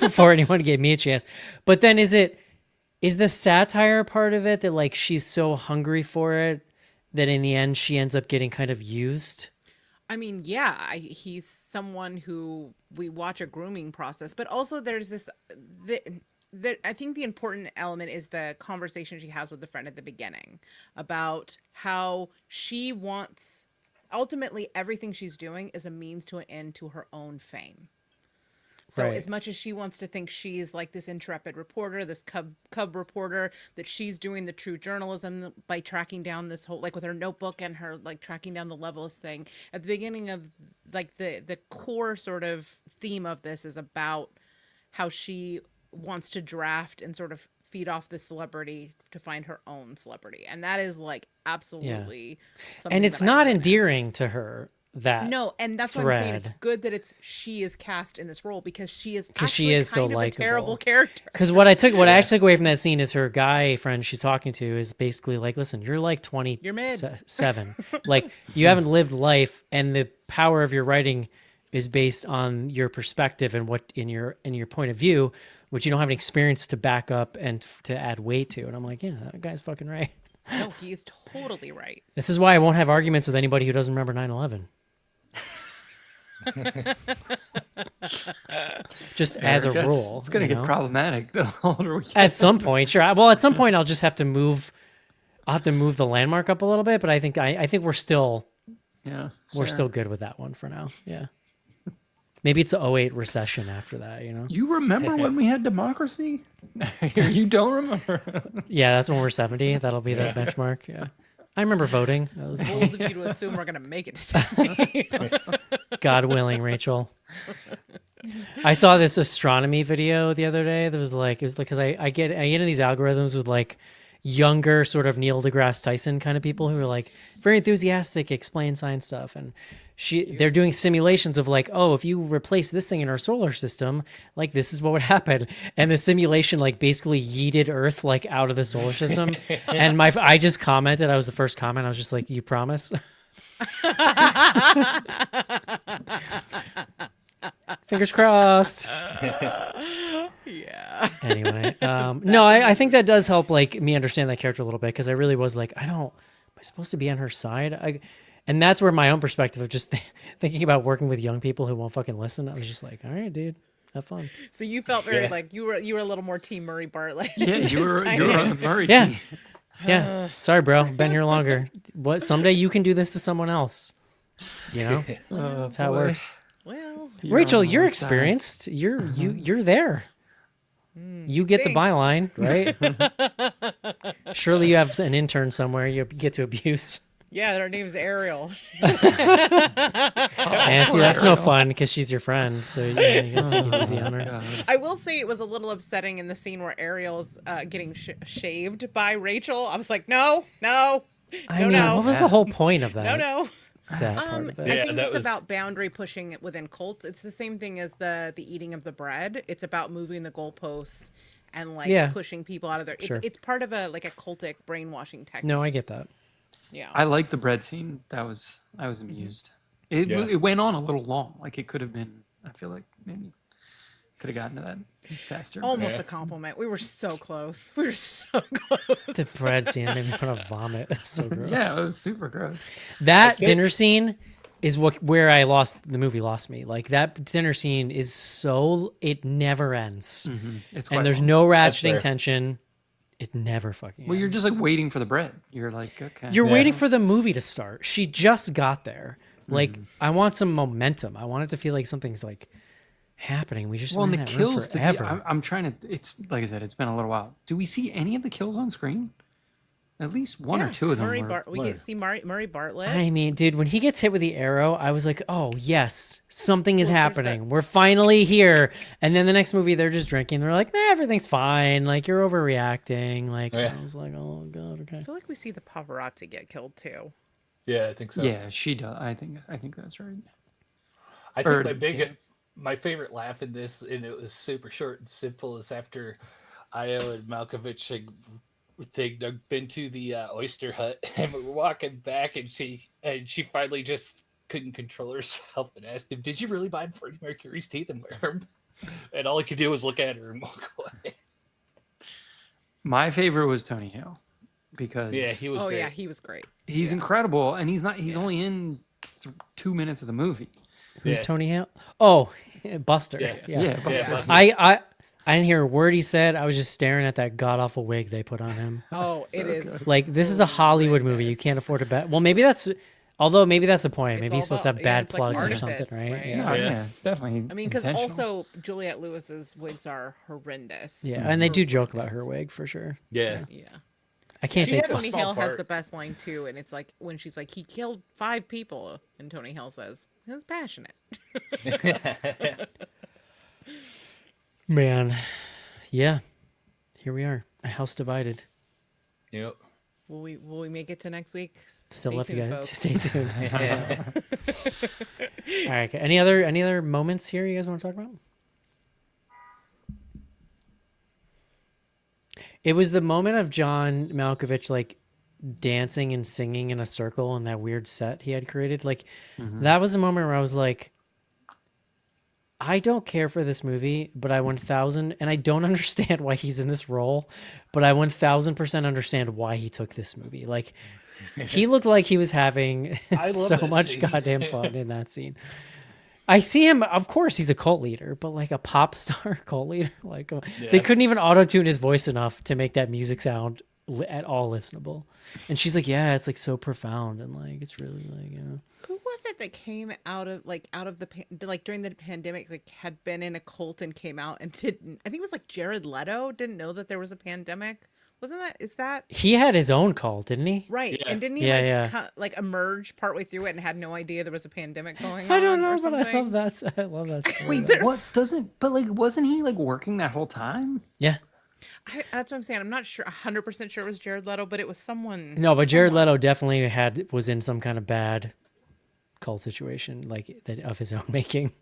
S2: before anyone gave me a chance. But then is the satire part of it that like she's so hungry for it that in the end she ends up getting kind of used?
S3: I mean, yeah, he's someone who we watch a grooming process, but also there's this. I think the important element is the conversation she has with the friend at the beginning about how she wants. Ultimately, everything she's doing is a means to an end to her own fame. So
S2: Right.
S3: as much as she wants to think she's like this intrepid reporter, this cub reporter, that she's doing the true journalism by tracking down this whole, like with her notebook and her like tracking down the Levelist thing. At the beginning of like the core sort of theme of this is about how she wants to draft and sort of feed off this celebrity to find her own celebrity. And that is like absolutely something
S2: And it's
S3: that I
S2: not
S3: witnessed.
S2: endearing to her that
S3: No, and that's why I'm saying it's
S2: thread.
S3: good that she is cast in this role because she is actually
S2: she is so
S3: kind of a terrible
S2: likable.
S3: character.
S2: Because what I actually took away from that scene is her guy friend she's talking to is basically like, listen, you're like
S3: You're mid.
S2: 27. Like you haven't lived life, and the power of your writing is based on your perspective and what in your point of view, which you don't have any experience to back up and to add weight to. And I'm like, yeah, that guy's fucking right.
S3: No, he is totally right.
S2: This is why I won't have arguments with anybody who doesn't remember 9/11. Just as a rule.
S4: It's going to
S2: you
S4: get
S2: know?
S4: problematic the older we get.
S2: At some point, sure. Well, at some point, I'll just have to move. I'll have to move the landmark up a little bit, but I think we're still
S4: Yeah,
S2: we're
S4: sure.
S2: still good with that one for now. Yeah. Maybe it's the '08 recession after that, you know?
S4: You remember when we had democracy? You don't remember?
S2: Yeah, that's when we're 70. That'll be the benchmark. Yeah. I remember voting. That was
S3: Bold of you to assume we're gonna make it to 70.
S2: God willing, Rachel. I saw this astronomy video the other day that was like, it was like, because I get into these algorithms with like younger sort of Neil deGrasse Tyson kind of people who are like very enthusiastic, explain science stuff. And they're doing simulations of like, oh, if you replace this thing in our solar system, like this is what would happen. And the simulation like basically yeeted Earth like out of the solar system. And I just commented, I was the first comment. I was just like, you promise? Fingers crossed.
S3: Yeah.
S2: Anyway, no, I think that does help like me understand that character a little bit, because I really was like, am I supposed to be on her side? And that's where my own perspective of just thinking about working with young people who won't fucking listen, I was just like, all right, dude, have fun.
S3: So you felt very like you were a little more Team Murray Bartlett.
S4: Yeah, you were on the Murray
S2: Yeah.
S4: team.
S2: Yeah, sorry, bro, been here longer. What? Someday you can do this to someone else. You know, that's how it works.
S3: Well,
S2: Rachel,
S4: on the
S2: you're
S4: wrong side.
S2: experienced. You're there. You get the byline, right? Surely you have an intern somewhere you get to abuse.
S3: yeah, her name's Ariel.
S2: And see, that's no fun because she's your friend, so you get to take it easy on her.
S4: God.
S3: I will say it was a little upsetting in the scene where Ariel's getting shaved by Rachel. I was like, no.
S2: I mean, what was the whole point of that?
S3: No.
S2: That part of
S3: I
S2: it.
S3: think
S1: that
S3: it's
S1: was-
S3: about boundary pushing within cults. It's the same thing as the eating of the bread. It's about moving the goalposts and like pushing people out of their.
S2: Sure.
S3: It's part of a cultic brainwashing technique.
S2: No, I get that.
S3: Yeah.
S4: I like the bread scene. I was amused. It went on a little long. Like it could have been. I feel like maybe could have gotten to that faster.
S3: Almost a compliment. We were so close. We were so close.
S2: The bread scene made me want to vomit. That's so gross.
S4: Yeah, it was super gross.
S2: That dinner scene is where the movie lost me. Like that dinner scene is it never ends.
S4: It's quite
S2: And there's
S4: long.
S2: no
S1: That's
S2: ratcheting
S1: fair.
S2: tension. It never fucking
S4: Well, you're
S2: ends.
S4: just like waiting for the bread. You're like, okay.
S2: You're waiting for the movie to start. She just got there. Like, I want some momentum. I want it to feel like something's like happening. We just
S4: Well,
S2: been
S4: and
S2: in
S4: the
S2: that room
S4: kills.
S2: forever.
S4: I'm trying to. It's like I said. It's been a little while. Do we see any of the kills on screen? At least one or two of them.
S3: We get to see Murray Bartlett.
S2: I mean, dude, when he gets hit with the arrow, I was like, oh, yes, something is
S3: Well, there's
S2: happening. We're finally here. And then the next movie, they're just drinking. They're like, nah, everything's fine. Like, you're overreacting. Like,
S1: Yeah.
S2: I was like, oh, God, okay.
S3: I feel like we see the paparazzi get killed too.
S1: Yeah, I think so.
S4: Yeah, she does. I think that's right.
S1: I
S4: Or-
S1: think my favorite laugh in this, and it was super short and simple, is after Io and Malkovich had been to the oyster hut and we're walking back, and she finally just couldn't control herself and asked him, "Did you really buy Freddie Mercury's teeth and wear them?" And all he could do was look at her and walk away.
S4: My favorite was Tony Hale because
S1: Yeah, he was.
S3: Oh
S1: great.
S3: yeah, he was great.
S4: he's incredible, and he's only in 2 minutes of the movie.
S2: Who's
S1: Yeah.
S2: Tony Hale? Oh, Buster.
S1: Yeah.
S2: Yeah.
S4: but
S1: Yeah,
S4: still.
S1: Buster.
S2: I didn't hear a word he said. I was just staring at that god awful wig they put on him.
S3: Oh, it is.
S2: Like, this is a Hollywood movie. You can't afford to bet. Well, maybe that's the point.
S3: It's
S2: Maybe
S3: all
S2: he's supposed to
S3: about-
S2: have bad
S3: it's like
S2: plugs or
S3: artifice,
S2: something, right?
S3: right?
S2: Yeah.
S4: Oh,
S1: Yeah.
S4: yeah, it's definitely.
S3: I mean, because
S4: intentional.
S3: also Juliette Lewis's wigs are horrendous.
S2: Yeah, and they do joke about her wig for sure.
S1: Yeah.
S3: Yeah.
S2: I can't
S1: She
S2: say
S1: had a
S3: Tony
S1: small
S3: Hale has
S1: part.
S3: the best line too, and it's like when she's like, "He killed 5 people," and Tony Hale says, "He was passionate."
S2: Man, yeah. Here we are, a house divided.
S1: Yep.
S3: Will we make it to next week?
S2: Still
S3: Stay
S2: love you
S3: tuned,
S2: guys.
S3: folks.
S2: Stay tuned. All right. Okay. Any other moments here you guys want to talk about? It was the moment of John Malkovich like dancing and singing in a circle in that weird set he had created. Like that was a moment where I was like, I don't care for this movie, but I 1000, and I don't understand why he's in this role, but I 1000% understand why he took this movie. Like, he looked like he was having
S1: I love
S2: so
S1: that
S2: much
S1: scene.
S2: goddamn fun in that scene. I see him, of course, he's a cult leader, but like a pop star cult leader, like they
S1: Yeah.
S2: couldn't even auto tune his voice enough to make that music sound at all listenable. And she's like, yeah, it's like so profound and like it's really like, you know.
S3: Who was it that came out of during the pandemic, like had been in a cult and came out and didn't. I think it was like Jared Leto didn't know that there was a pandemic. Wasn't that? Is that
S2: He had his own cult, didn't he?
S3: right?
S1: Yeah.
S3: And didn't he like emerge partway through it and had no idea there was a pandemic going on?
S2: I don't know,
S3: or
S2: but I
S3: something?
S2: love that. I love that story.
S4: Wait,
S2: though.
S4: what doesn't? But like, wasn't he like working that whole time?
S2: Yeah.
S3: That's what I'm saying. I'm not sure 100% sure it was Jared Leto, but it was someone.
S2: No, but Jared Leto definitely was in some kind of bad cult situation, like that of his own making.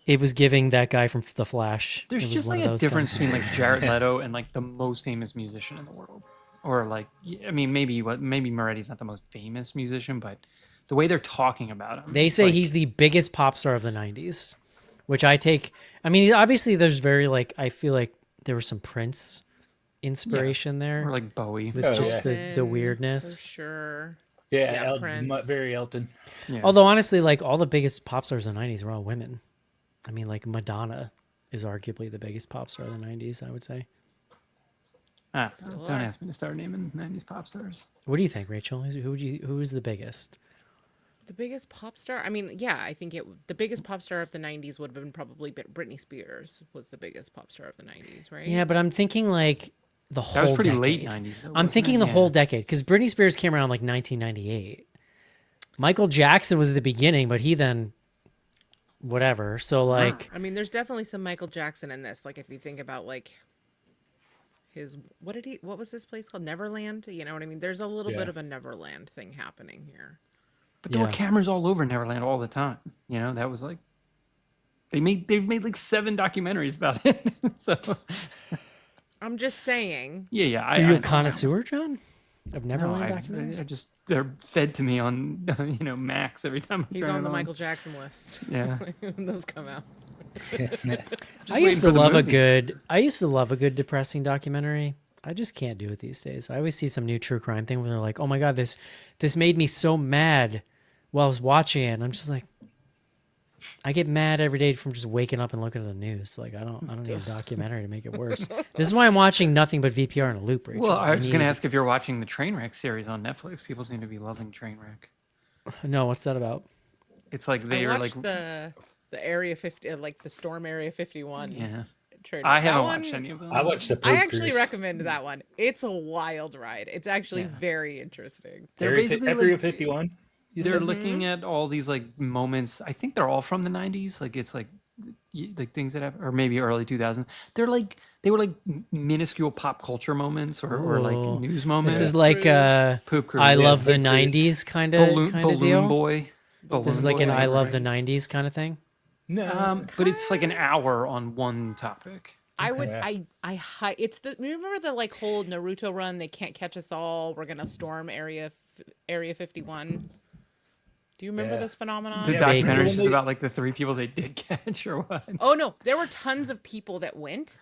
S2: It was giving that guy from The Flash.
S4: There's
S2: It was
S4: just
S2: one
S4: like
S2: of
S4: a
S2: those
S4: difference
S2: kinds.
S4: between like Jared Leto and like the most famous musician in the world, or like I mean maybe Moretti's not the most famous musician, but the way they're talking about him.
S2: They
S4: it's
S2: say
S4: like-
S2: he's the biggest pop star of the '90s, which I take. I mean, obviously, there's very like I feel like there was some Prince inspiration there,
S4: or like Bowie.
S2: with
S1: Oh,
S2: just
S1: yeah.
S2: the
S3: For
S2: weirdness.
S3: sure.
S1: Yeah,
S3: Prince.
S1: very Elton.
S4: Yeah.
S2: Although honestly, like all the biggest pop stars in the '90s were all women. I mean, like Madonna is arguably the biggest pop star of the '90s. I would say.
S4: Don't ask me to start naming '90s pop stars.
S2: What do you think, Rachel? Who is the biggest?
S3: The biggest pop star? I mean, yeah, I think the biggest pop star of the 90s would have been probably Britney Spears was the biggest pop star of the 90s, right?
S2: Yeah, but I'm thinking like the whole.
S4: That was pretty
S2: decade.
S4: late '90s. though,
S2: I'm
S4: wasn't
S2: thinking
S4: it?
S2: the
S4: Yeah.
S2: whole decade because Britney Spears came around like 1998. Michael Jackson was the beginning, but he then whatever. So like
S3: I mean, there's definitely some Michael Jackson in this. Like if you think about like what was his place called? Neverland? You know what I mean? There's a little
S1: Yeah.
S3: bit of a Neverland thing happening here.
S4: But there were
S2: Yeah.
S4: cameras all over Neverland all the time. You know, that was like they've made like 7 documentaries about it. So
S3: I'm just saying.
S4: yeah.
S2: are you
S4: I
S2: a
S4: know
S2: connoisseur, John, of
S4: No,
S2: Neverland
S4: I
S2: documentaries?
S4: just they're fed to me on Max every time I
S3: He's
S4: turn
S3: on
S4: it
S3: the Michael Jackson list.
S4: Yeah.
S3: when those come out.
S2: I used to
S4: waiting for the
S2: love
S4: movie.
S2: I used to love a good depressing documentary. I just can't do it these days. I always see some new true crime thing where they're like, "Oh my god, this made me so mad while I was watching it." And I'm just like, I get mad every day from just waking up and looking at the news. Like I don't need a documentary to make it worse. This is why I'm watching nothing but VPR in a loop, Rachel.
S4: Well, I was going to
S2: need-
S4: ask if you're watching the Trainwreck series on Netflix. People seem to be loving Trainwreck.
S2: No, what's that about?
S4: It's like
S3: I
S4: they are
S3: watched
S4: like
S3: the Area 50, like the Storm Area 51.
S4: yeah.
S3: trailer.
S4: I
S3: That
S4: haven't
S3: one-
S4: watched any of them.
S1: I watched the
S3: I
S1: Poop
S3: actually
S1: Cruise.
S3: recommend that one. It's a wild ride. It's actually
S4: Yeah.
S3: very interesting.
S4: They're
S1: Area,
S4: basically
S1: Area
S4: like,
S1: 51. you
S4: they're
S1: said?
S4: looking at all these like moments. I think they're all from the '90s. Like it's like things that have, or maybe early 2000s. They were like minuscule pop culture moments or
S2: Ooh.
S4: like news moments.
S2: This is like
S4: Poop Cruise.
S2: I
S4: yeah.
S2: love the
S1: Poop Cruise.
S2: '90s kind of
S4: Balloon
S2: deal.
S4: Boy.
S2: This is like an
S4: Boy,
S2: I love the
S4: right?
S2: '90s kind of thing.
S1: No.
S4: But it's like an hour on one topic.
S3: I would
S1: Yeah.
S3: it's the remember the like whole Naruto run, they can't catch us all, we're gonna storm area 51. Do you remember
S1: Yeah.
S3: this phenomenon?
S4: The
S1: Yeah.
S4: documentary is
S1: When
S4: just
S1: they-
S4: about like the 3 people they did catch or what?
S3: Oh no, there were tons of people that went.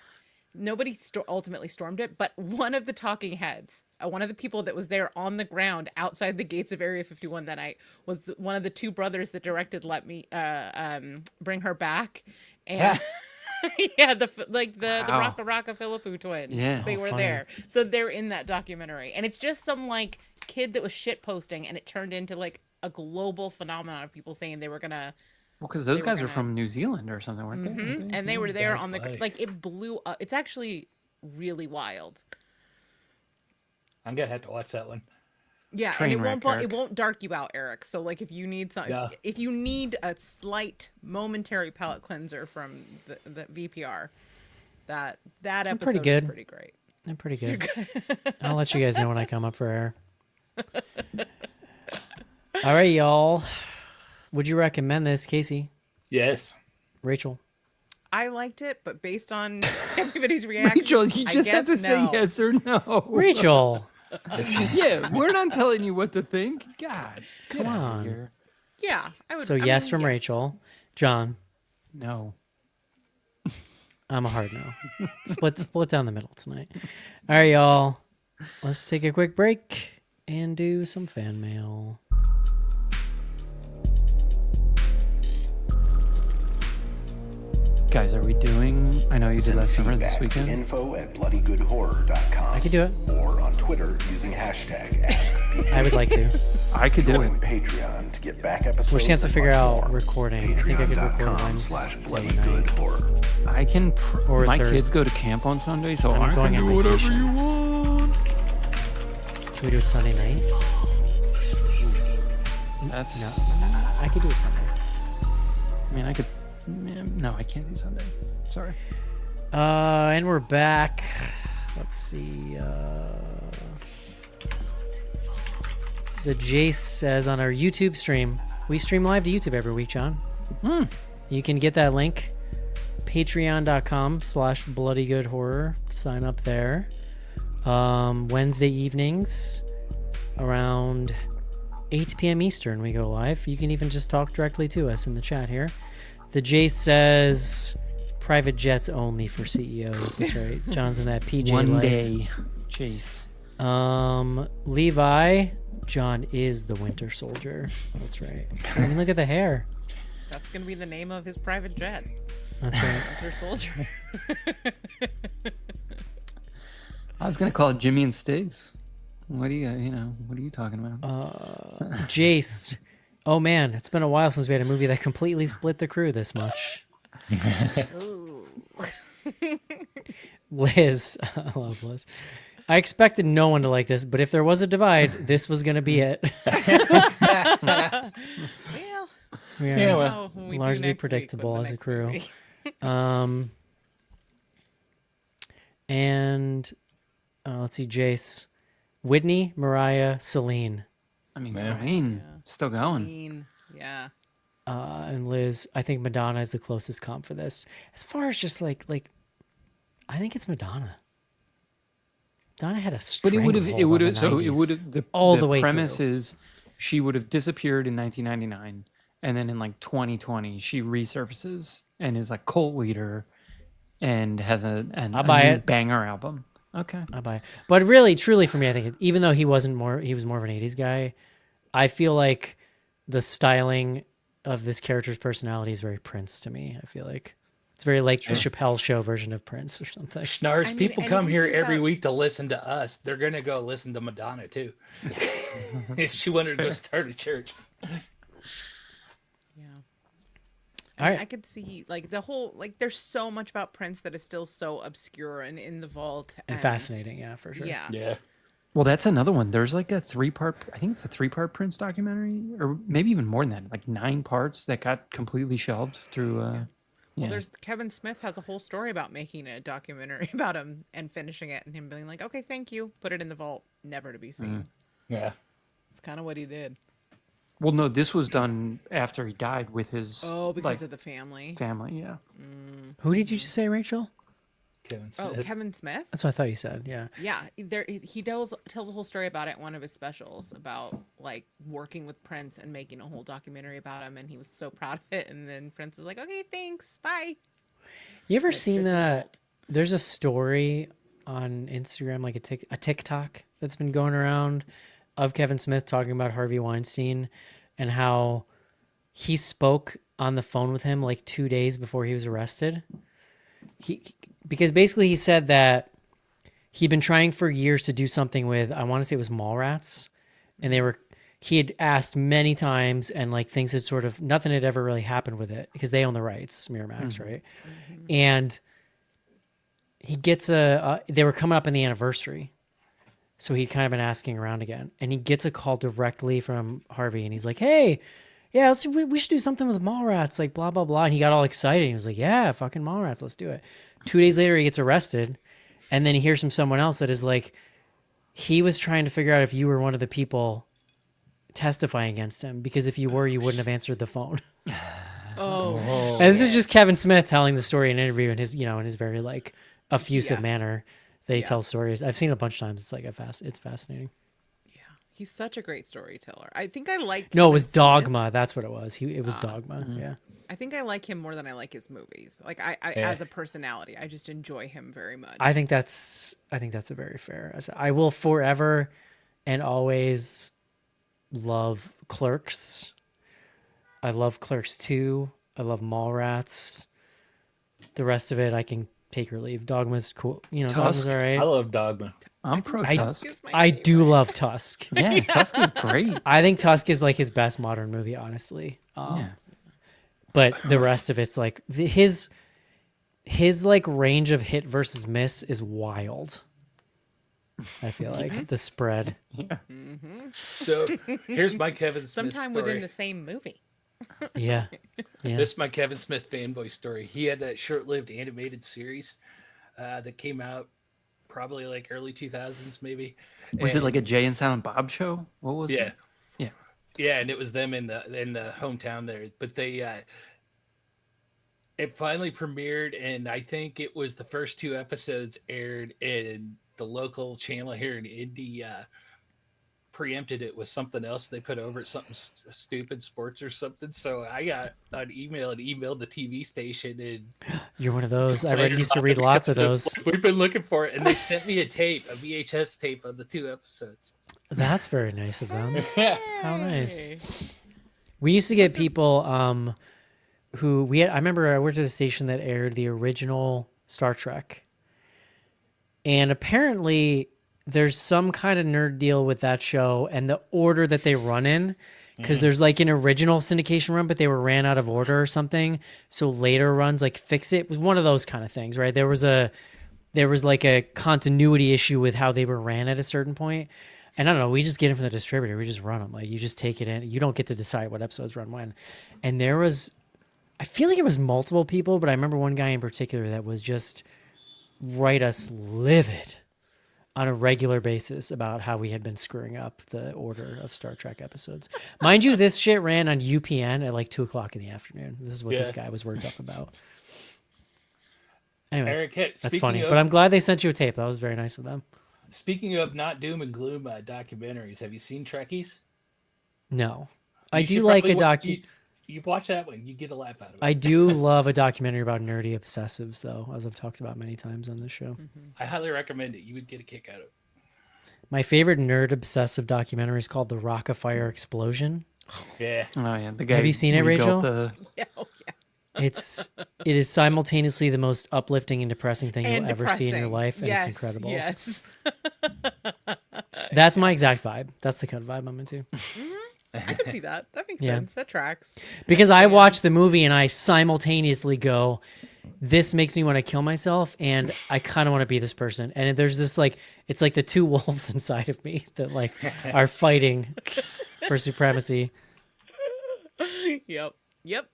S3: Nobody ultimately stormed it, but one of the talking heads, one of the people that was there on the ground outside the gates of Area 51 that night, was one of the 2 brothers that directed "Let Me Bring Her Back," and yeah, the
S4: Wow.
S3: Raka Raka Philippou twins.
S4: Yeah.
S3: They
S2: Oh,
S3: were
S2: funny.
S3: there, so they're in that documentary, and it's just some like kid that was shit posting, and it turned into like a global phenomenon of people saying they were gonna.
S4: Well, because those
S3: were
S4: guys are
S3: gonna-
S4: from New Zealand or something, weren't they?
S3: Mhm, and they were there
S1: That's
S3: on the
S1: funny.
S3: like it blew up. It's actually really wild.
S1: I'm gonna have to watch that one.
S3: Yeah,
S4: Train
S3: and
S4: wreck,
S3: it
S4: Eric.
S3: won't dark you out, Eric. So like if you need some,
S1: Yeah.
S3: if you need a slight momentary palate cleanser from the VPR, that episode
S2: pretty good.
S3: is pretty great.
S2: I'm pretty good. I'll let you guys know when I come up for air. All right, y'all. Would you recommend this, Casey?
S1: Yes.
S2: Rachel?
S3: I liked it, but based on everybody's reaction,
S4: Rachel, you
S3: I
S4: just have to
S3: guess
S4: say
S3: no.
S4: yes or no.
S2: Rachel!
S4: Yeah, we're not telling you what to think. God,
S2: Come
S4: get outta
S2: on.
S4: here.
S3: Yeah, I would.
S2: So
S3: I
S2: yes
S3: mean,
S2: from
S3: yes.
S2: Rachel. John,
S4: No.
S2: I'm a hard no. Split down the middle tonight. All right, y'all. Let's take a quick break and do some fan mail.
S4: Guys, are we doing? I know you did last summer this weekend.
S6: info@bloodygoodhorror.com.
S2: I could do it.
S6: Or on Twitter using hashtag AskBGH.
S2: I would like to.
S4: I could do
S6: Join
S4: it.
S6: Patreon to get back episodes.
S2: We're just gonna have to
S6: and
S2: figure
S6: much
S2: out
S6: more.
S2: recording. I think I could record Wednesday night.
S6: patreon.com/bloodygoodhorror.
S4: I can.
S2: Or
S4: My
S2: Thursday.
S4: kids go to camp on Sunday, so
S2: I'm
S4: I
S2: going
S4: can
S2: on
S4: do whatever
S2: vacation.
S4: you want.
S2: Can we do it Sunday night?
S4: That's
S2: No, I could do it Sunday.
S4: I mean, I could. No, I can't do Sunday. Sorry.
S2: And we're back. Let's see. The Jace says on our YouTube stream, we stream live to YouTube every week, John. You can get that link, patreon.com/bloodygoodhorror. Sign up there. Wednesday evenings around 8 p.m. Eastern, we go live. You can even just talk directly to us in the chat here. The Jace says private jets only for CEOs. That's right. John's in that PJ
S4: One
S2: life.
S4: day, Chase.
S2: Levi, John is the Winter Soldier. That's right. I mean, look at the hair.
S3: That's gonna be the name of his private jet.
S2: That's right.
S3: Winter Soldier.
S4: I was gonna call it Jimmy and Stiggs. What do you what are you talking about?
S2: Jace. Oh man, it's been a while since we had a movie that completely split the crew this much. Liz, I love Liz. I expected no one to like this, but if there was a divide, this was going to be it.
S3: Well,
S1: Yeah, well,
S3: oh, when we do
S2: largely
S3: next week with
S2: predictable
S3: the
S2: as a
S3: next
S2: crew.
S3: movie.
S2: And let's see, Jace, Whitney, Mariah, Celine,
S4: I mean, Celine, still going.
S3: Mean. Yeah.
S2: and Liz. I think Madonna is the closest comp for this. As far as just like, I think it's Madonna. Madonna had a
S4: But it would have,
S2: all the way
S4: premise
S2: through.
S4: is she would have disappeared in 1999, and then in like 2020 she resurfaces and is like cult leader, and has a
S2: buy
S4: new
S2: it.
S4: banger album. Okay,
S2: I buy it. But really, truly for me, I think even though he was more of an 80s guy, I feel like the styling of this character's personality is very Prince to me. I feel like it's very like the Chappelle Show version of Prince or something.
S1: Schnars,
S3: I mean,
S1: people
S3: and
S1: come
S3: if you
S1: here
S3: think
S1: every
S3: about-
S1: week to listen to us. They're gonna go listen to Madonna too. If she wanted to go start a church.
S3: Yeah.
S2: All right.
S3: I could see like the whole like there's so much about Prince that is still so obscure and in the vault
S2: And fascinating, yeah, for sure.
S3: Yeah.
S1: Yeah.
S4: well that's another one. There's like a 3-part. I think it's a 3-part Prince documentary, or maybe even more than that. Like 9 parts that got completely shelved through.
S3: Well, there's Kevin Smith has a whole story about making a documentary about him and finishing it and him being like, okay, thank you, put it in the vault, never to be seen.
S1: Yeah.
S3: It's kind of what he did.
S4: Well, no, this was done after he died with his
S3: Oh, because
S4: like,
S3: of the family.
S4: family. Yeah.
S2: Who did you just say, Rachel?
S1: Kevin
S3: Oh,
S1: Smith.
S3: Kevin Smith?
S2: That's what I thought you said. Yeah.
S3: Yeah, he tells a whole story about it in one of his specials about like working with Prince and making a whole documentary about him, and he was so proud of it. And then Prince is like, "Okay, thanks, bye."
S2: You ever
S3: It's
S2: seen
S3: in the
S2: that?
S3: vault.
S2: There's a story on Instagram, like a TikTok that's been going around of Kevin Smith talking about Harvey Weinstein and how he spoke on the phone with him like 2 days before he was arrested. Because basically he said that he'd been trying for years to do something with, I want to say it was Mallrats, and he had asked many times, and like things had sort of, nothing had ever really happened with it because they own the rights, Miramax, right? And he gets they were coming up on the anniversary. So he'd kind of been asking around again, and he gets a call directly from Harvey, and he's like, "Hey, yeah, we should do something with Mallrats, like blah blah blah." And he got all excited. He was like, "Yeah, fucking Mallrats, let's do it." 2 days later, he gets arrested, and then he hears from someone else that is like, he was trying to figure out if you were one of the people testifying against him, because if you were, you wouldn't have answered the phone.
S3: Oh,
S2: And this is just Kevin Smith telling the story in an interview in his, in his very like effusive
S3: Yeah.
S2: manner. They
S3: Yeah.
S2: tell stories. I've seen it a bunch of times. It's like it's fascinating.
S3: yeah, he's such a great storyteller. I think I like.
S2: No, it
S3: Kevin
S2: was
S3: Smith.
S2: Dogma. That's what it was. It was Dogma. Yeah.
S3: I think I like him more than I like his movies. Like I
S1: Yeah.
S3: as a personality, I just enjoy him very much.
S2: I think that's a very fair. I will forever and always love Clerks. I love Clerks 2. I love Mallrats. The rest of it, I can take or leave. Dogma's cool. Dogma's
S4: Tusk.
S2: all
S1: I
S2: right.
S1: love Dogma.
S4: I'm pro Tusk.
S3: Is my
S2: I do
S3: favorite.
S2: love Tusk.
S4: Yeah, Tusk is great.
S2: I think Tusk is like his best modern movie, honestly.
S4: Yeah.
S2: But the rest of it's like his like range of hit versus miss is wild. I feel like the spread.
S1: So here's my Kevin Smith
S3: Sometime
S1: story.
S3: within the same movie.
S2: Yeah. Yeah.
S1: This is my Kevin Smith fanboy story. He had that short-lived animated series that came out probably like early 2000s, maybe.
S4: Was it like a Jay and Silent Bob show? What was
S1: Yeah.
S4: it? Yeah.
S1: Yeah, and it was them in the hometown there. But they it finally premiered, and I think it was the first 2 episodes aired, in the local channel here in Indy preempted it with something else they put over it, something stupid, sports or something. So I got an email and emailed the TV station, and
S2: You're one of those.
S1: later
S2: used to
S1: on,
S2: read lots of
S1: because
S2: those.
S1: we've been looking for it, and they sent me a VHS tape of the 2 episodes.
S2: That's very nice of them.
S1: Yeah.
S2: How nice. We used to get people who I remember I worked at a station that aired the original Star Trek. And apparently there's some kind of nerd deal with that show and the order that they run in, because there's like an original syndication run, but they were ran out of order or something. So later runs like fix it. It was one of those kind of things, right? There was like a continuity issue with how they were ran at a certain point. And I don't know, we just get it from the distributor. We just run them. Like you just take it in. You don't get to decide what episodes run when. And I feel like it was multiple people, but I remember one guy in particular that was just write us livid on a regular basis about how we had been screwing up the order of Star Trek episodes. Mind you, this shit ran on UPN at like 2:00 in the afternoon. This is what this guy was worked up about. Anyway,
S1: Eric,
S2: that's
S1: speaking
S2: funny.
S1: of-
S2: But I'm glad they sent you a tape. That was very nice of them.
S1: Speaking of not doom and gloom documentaries, have you seen Trekkies?
S2: No. I
S1: You
S2: do
S1: should
S2: like
S1: probably
S2: a
S1: You watch that one, you get a laugh out of it.
S2: I do love a documentary about nerdy obsessives, though, as I've talked about many times on this show.
S1: I highly recommend it. You would get a kick out of it.
S2: My favorite nerd obsessive documentary is called The Rock-afire Explosion.
S1: Yeah.
S4: Oh yeah, the guy.
S2: Have you seen it,
S4: rebuilt
S2: Rachel?
S3: Yeah, oh, yeah.
S2: It is simultaneously the most uplifting and depressing thing
S3: And
S2: you'll ever see in your
S3: depressing.
S2: life, and
S3: Yes,
S2: it's incredible.
S3: Yes.
S2: That's my exact vibe. That's the kind of vibe I'm into.
S3: I can see that. That makes
S2: Yeah.
S3: sense. That tracks.
S2: Because I watch the movie and I simultaneously go, this makes me want to kill myself, and I kind of want to be this person. And there's this like, it's like the 2 wolves inside of me that like are fighting for supremacy.
S3: Yep. Yep.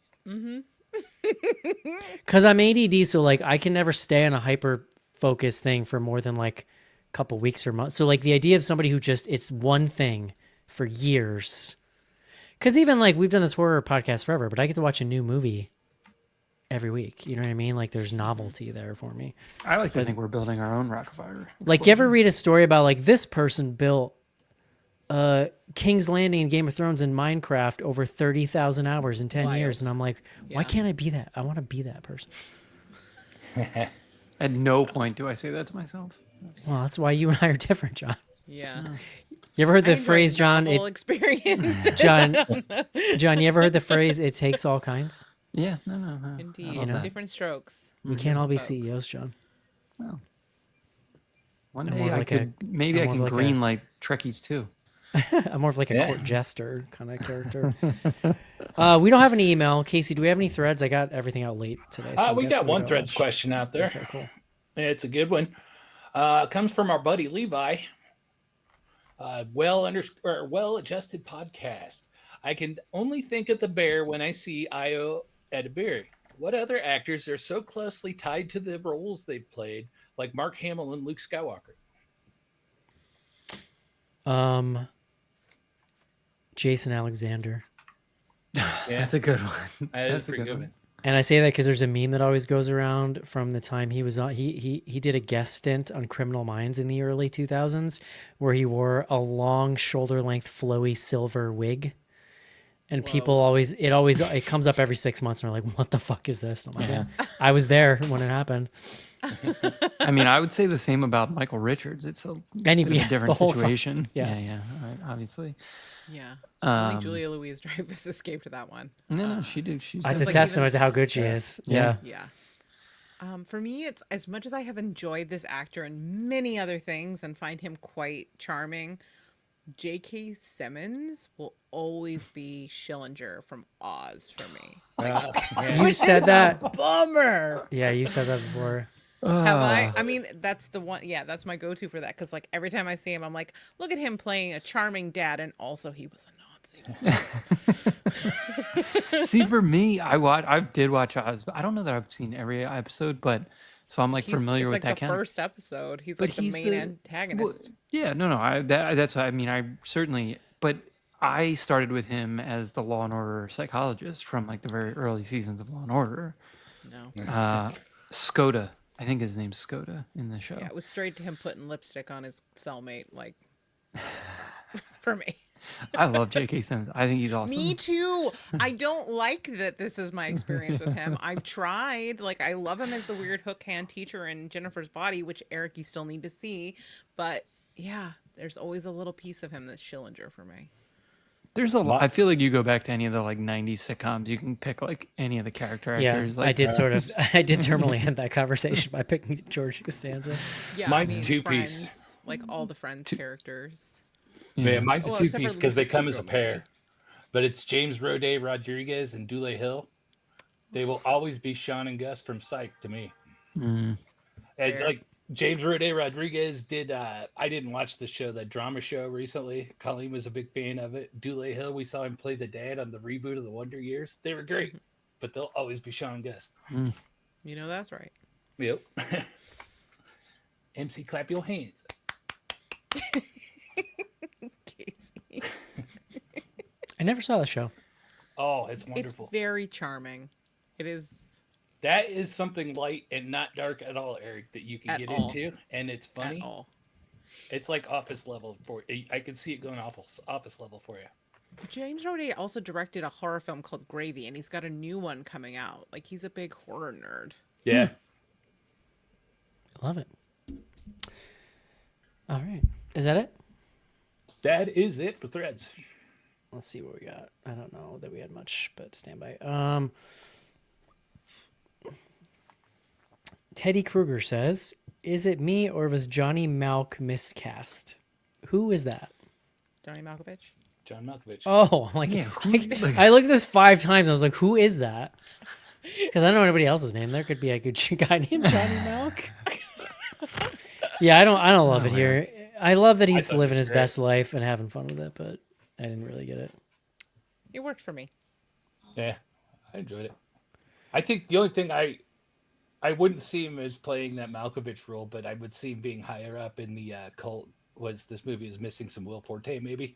S2: Because I'm ADD, so like I can never stay on a hyper focused thing for more than like a couple weeks or months. So like the idea of somebody who just it's one thing for years. Because even like we've done this horror podcast forever, but I get to watch a new movie every week. You know what I mean? Like there's novelty there for me.
S4: I like to think we're building our own Rockfire.
S2: Like you ever read a story about like this person built King's Landing in Game of Thrones and Minecraft over 30,000 hours in 10 years, and I'm like, why can't I be that? I want to be that person.
S4: At no point do I say that to myself.
S2: Well, that's why you and I are different, John.
S3: Yeah.
S2: You ever heard the
S3: I enjoy
S2: phrase, John?
S3: novel experience.
S2: John, you ever heard the phrase? It takes all kinds.
S4: Yeah, no.
S3: Indeed.
S2: You know.
S3: Different strokes.
S2: We can't all be
S3: folks.
S2: CEOs, John.
S4: One
S2: I'm
S4: day
S2: more of
S4: I
S2: like
S4: could maybe I
S2: I'm more
S4: can
S2: of like
S4: green like Trekkies too.
S2: I'm more of like a court jester kind of character. We don't have any email. Casey, do we have any threads? I got everything out late today. So I
S1: We
S2: guess
S1: got one
S2: don't
S1: threads
S2: watch.
S1: question out there.
S2: Okay, cool.
S1: It's a good one. Comes from our buddy Levi. Well-adjusted podcast. I can only think of the bear when I see Io at a beer. What other actors are so closely tied to the roles they've played, like Mark Hamill and Luke Skywalker?
S2: Jason Alexander.
S1: Yeah,
S4: That's a good one.
S1: that's a pretty good one.
S2: And I say that because there's a meme that always goes around from the time he was on. He did a guest stint on Criminal Minds in the early 2000s, where he wore a long shoulder length flowy silver wig, and people always it comes up every 6 months, and they're like, "What the fuck is this?" And I'm like, yeah. I was there when it happened.
S4: I mean, I would say the same about Michael Richards. It's a bit of a different
S2: the whole
S4: situation.
S2: yeah.
S4: Right, obviously.
S3: Yeah. Only Julia Louise Dreyfus escaped that one.
S4: No, she did. She's
S2: That's a
S3: like
S2: testament to how good she is.
S4: Yeah.
S3: Yeah. For me, it's as much as I have enjoyed this actor and many other things and find him quite charming. J.K. Simmons will always be Schillinger from Oz for me.
S1: Yeah.
S2: You said that.
S3: Bummer.
S2: Yeah, you said that before.
S3: Have I? I mean, that's the one. Yeah, that's my go-to for that. Because like every time I see him, I'm like, look at him playing a charming dad, and also he was a Nazi.
S4: See, for me, I did watch Oz, but I don't know that I've seen every episode, but so I'm like familiar
S3: it's
S4: with
S3: like
S4: that
S3: the
S4: kind.
S3: first episode. He's
S4: But
S3: like the
S4: he's
S3: main
S4: the-
S3: antagonist.
S4: Yeah, no, that's what I mean. I certainly, but I started with him as the Law and Order psychologist from like the very early seasons of Law and Order.
S3: No.
S4: Skoda, I think his name's Skoda in the show.
S3: Yeah, it was straight to him putting lipstick on his cellmate, like for me.
S4: I love J.K. Simmons. I think he's awesome.
S3: Me too. I don't like that this is my experience with him. I've tried. Like, I love him as the weird hook hand teacher in Jennifer's Body, which, Eric, you still need to see. But, yeah, there's always a little piece of him that's Schillinger for me.
S4: There's a lot. I feel like you go back to any of the like '90s sitcoms, you can pick like any of the character
S2: Yeah,
S4: actors. Like,
S2: I did sort of. I did terminally end that conversation by picking George Costanza.
S3: Yeah,
S1: Mine's two-piece.
S3: Friends, like all the Friends characters.
S1: Man, mine's a
S3: Well, except for
S1: two-piece because
S3: Lisa
S1: they come as a
S3: Kudrow,
S1: pair.
S3: maybe.
S1: But it's James Roday Rodriguez and Dule Hill. They will always be Sean and Gus from Psych to me. And
S3: Fair.
S1: like James Roday Rodriguez did, I didn't watch the show, the drama show recently. Colleen was a big fan of it. Dule Hill, we saw him play the dad on the reboot of the Wonder Years. They were great, but they'll always be Sean and Gus.
S3: You know that's right.
S1: Yep. MC, clap your hands.
S3: Casey.
S2: I never saw the show.
S1: Oh, it's wonderful.
S3: It's very charming. It is
S1: That is something light and not dark at all, Eric, that you can
S3: At
S1: get
S3: all.
S1: into, and it's funny.
S3: at all.
S1: It's like Office level for. I can see it going Office level for you.
S3: James Roday also directed a horror film called Gravy, and he's got a new one coming out. Like, he's a big horror nerd.
S1: Yeah.
S2: Love it. All right, is that it?
S1: That is it for Threads.
S2: Let's see what we got. I don't know that we had much, but stand by. Teddy Kruger says, "Is it me or was Johnny Malk miscast? Who is that?"
S3: Johnny Malkovich.
S1: John Malkovich.
S2: Oh, I'm like,
S4: Yeah,
S2: I looked at this 5 times. I was like, who is that? Because I don't know anybody else's name. There could be a good guy named Johnny Malk. Yeah, I don't love it here. I love that he's
S1: thought it
S2: living
S1: was
S2: his
S1: great.
S2: best life and having fun with it, but I didn't really get it.
S3: It worked for me.
S1: Yeah, I enjoyed it. I think the only thing I wouldn't see him as playing that Malkovich role, but I would see him being higher up in the cult. Was this movie is missing some Will Forte maybe?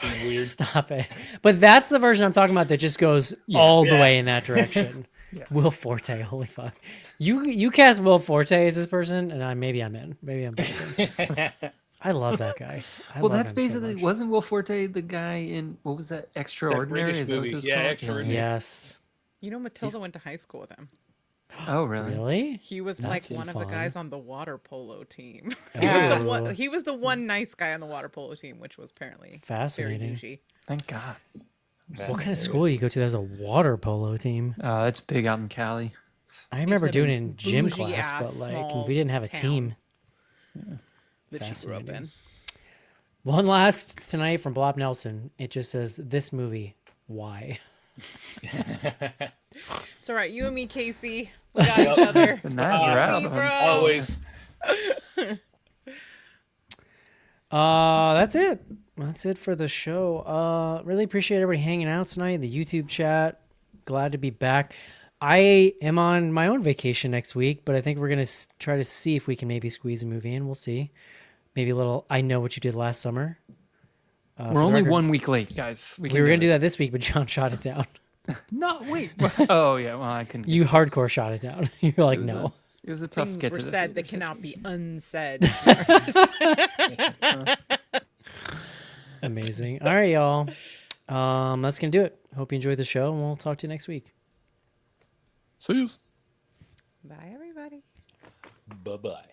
S1: Being weird.
S2: Stop it. But that's the version I'm talking about that just goes all the
S1: Yeah.
S2: way in that direction. Will Forte, holy fuck. You cast Will Forte as this person, and maybe I'm in. Maybe I'm in. I love that guy. I
S4: well,
S2: love
S4: that's
S2: him so
S4: basically
S2: much.
S4: wasn't Will Forte the guy in what was that Extraordinary?
S1: British
S4: Is that what
S1: movie.
S4: it was
S1: Yeah,
S4: called?
S1: Extraordinary.
S2: Yes.
S3: You know, Matilda went to high school with him.
S4: Oh, really?
S2: Really?
S3: He was
S2: That's
S3: like one of the
S2: fun.
S3: guys on the water polo team.
S2: Oh.
S3: He was the one nice guy on the water polo team, which was apparently
S2: Fascinating.
S3: very douchey.
S4: Thank God.
S2: What kind of school do you go to that has a water polo team?
S4: That's big out in Cali.
S2: I remember
S3: a
S2: doing it in gym
S3: bougie
S2: class, but
S3: ass
S2: like
S3: small
S2: we didn't have a
S3: town.
S2: team.
S3: That she grew up in.
S2: Fascinating. One last tonight from Blob Nelson. It just says, "This movie, why?"
S3: It's all right. You and me, Casey. We got each other.
S4: And that's a wrap.
S3: Hey, bro.
S1: Always.
S2: That's it. That's it for the show. Really appreciate everybody hanging out tonight. The YouTube chat. Glad to be back. I am on my own vacation next week, but I think we're gonna try to see if we can maybe squeeze a movie in. We'll see. Maybe a little. I Know What You Did Last Summer.
S4: We're only 1 week late, guys.
S2: We were gonna do that this week, but John shot it down.
S4: No, wait. Oh, yeah. Well, I couldn't.
S2: You hardcore shot it down. You're like,
S4: It was
S2: no.
S4: It was a tough
S3: Things
S4: get
S3: were
S4: to the
S3: said that
S4: theater
S3: cannot be
S4: situation.
S3: unsaid.
S2: Amazing. All right, y'all. That's gonna do it. Hope you enjoyed the show, and we'll talk to you next week.
S4: See you.
S3: Bye, everybody.
S1: Bye bye.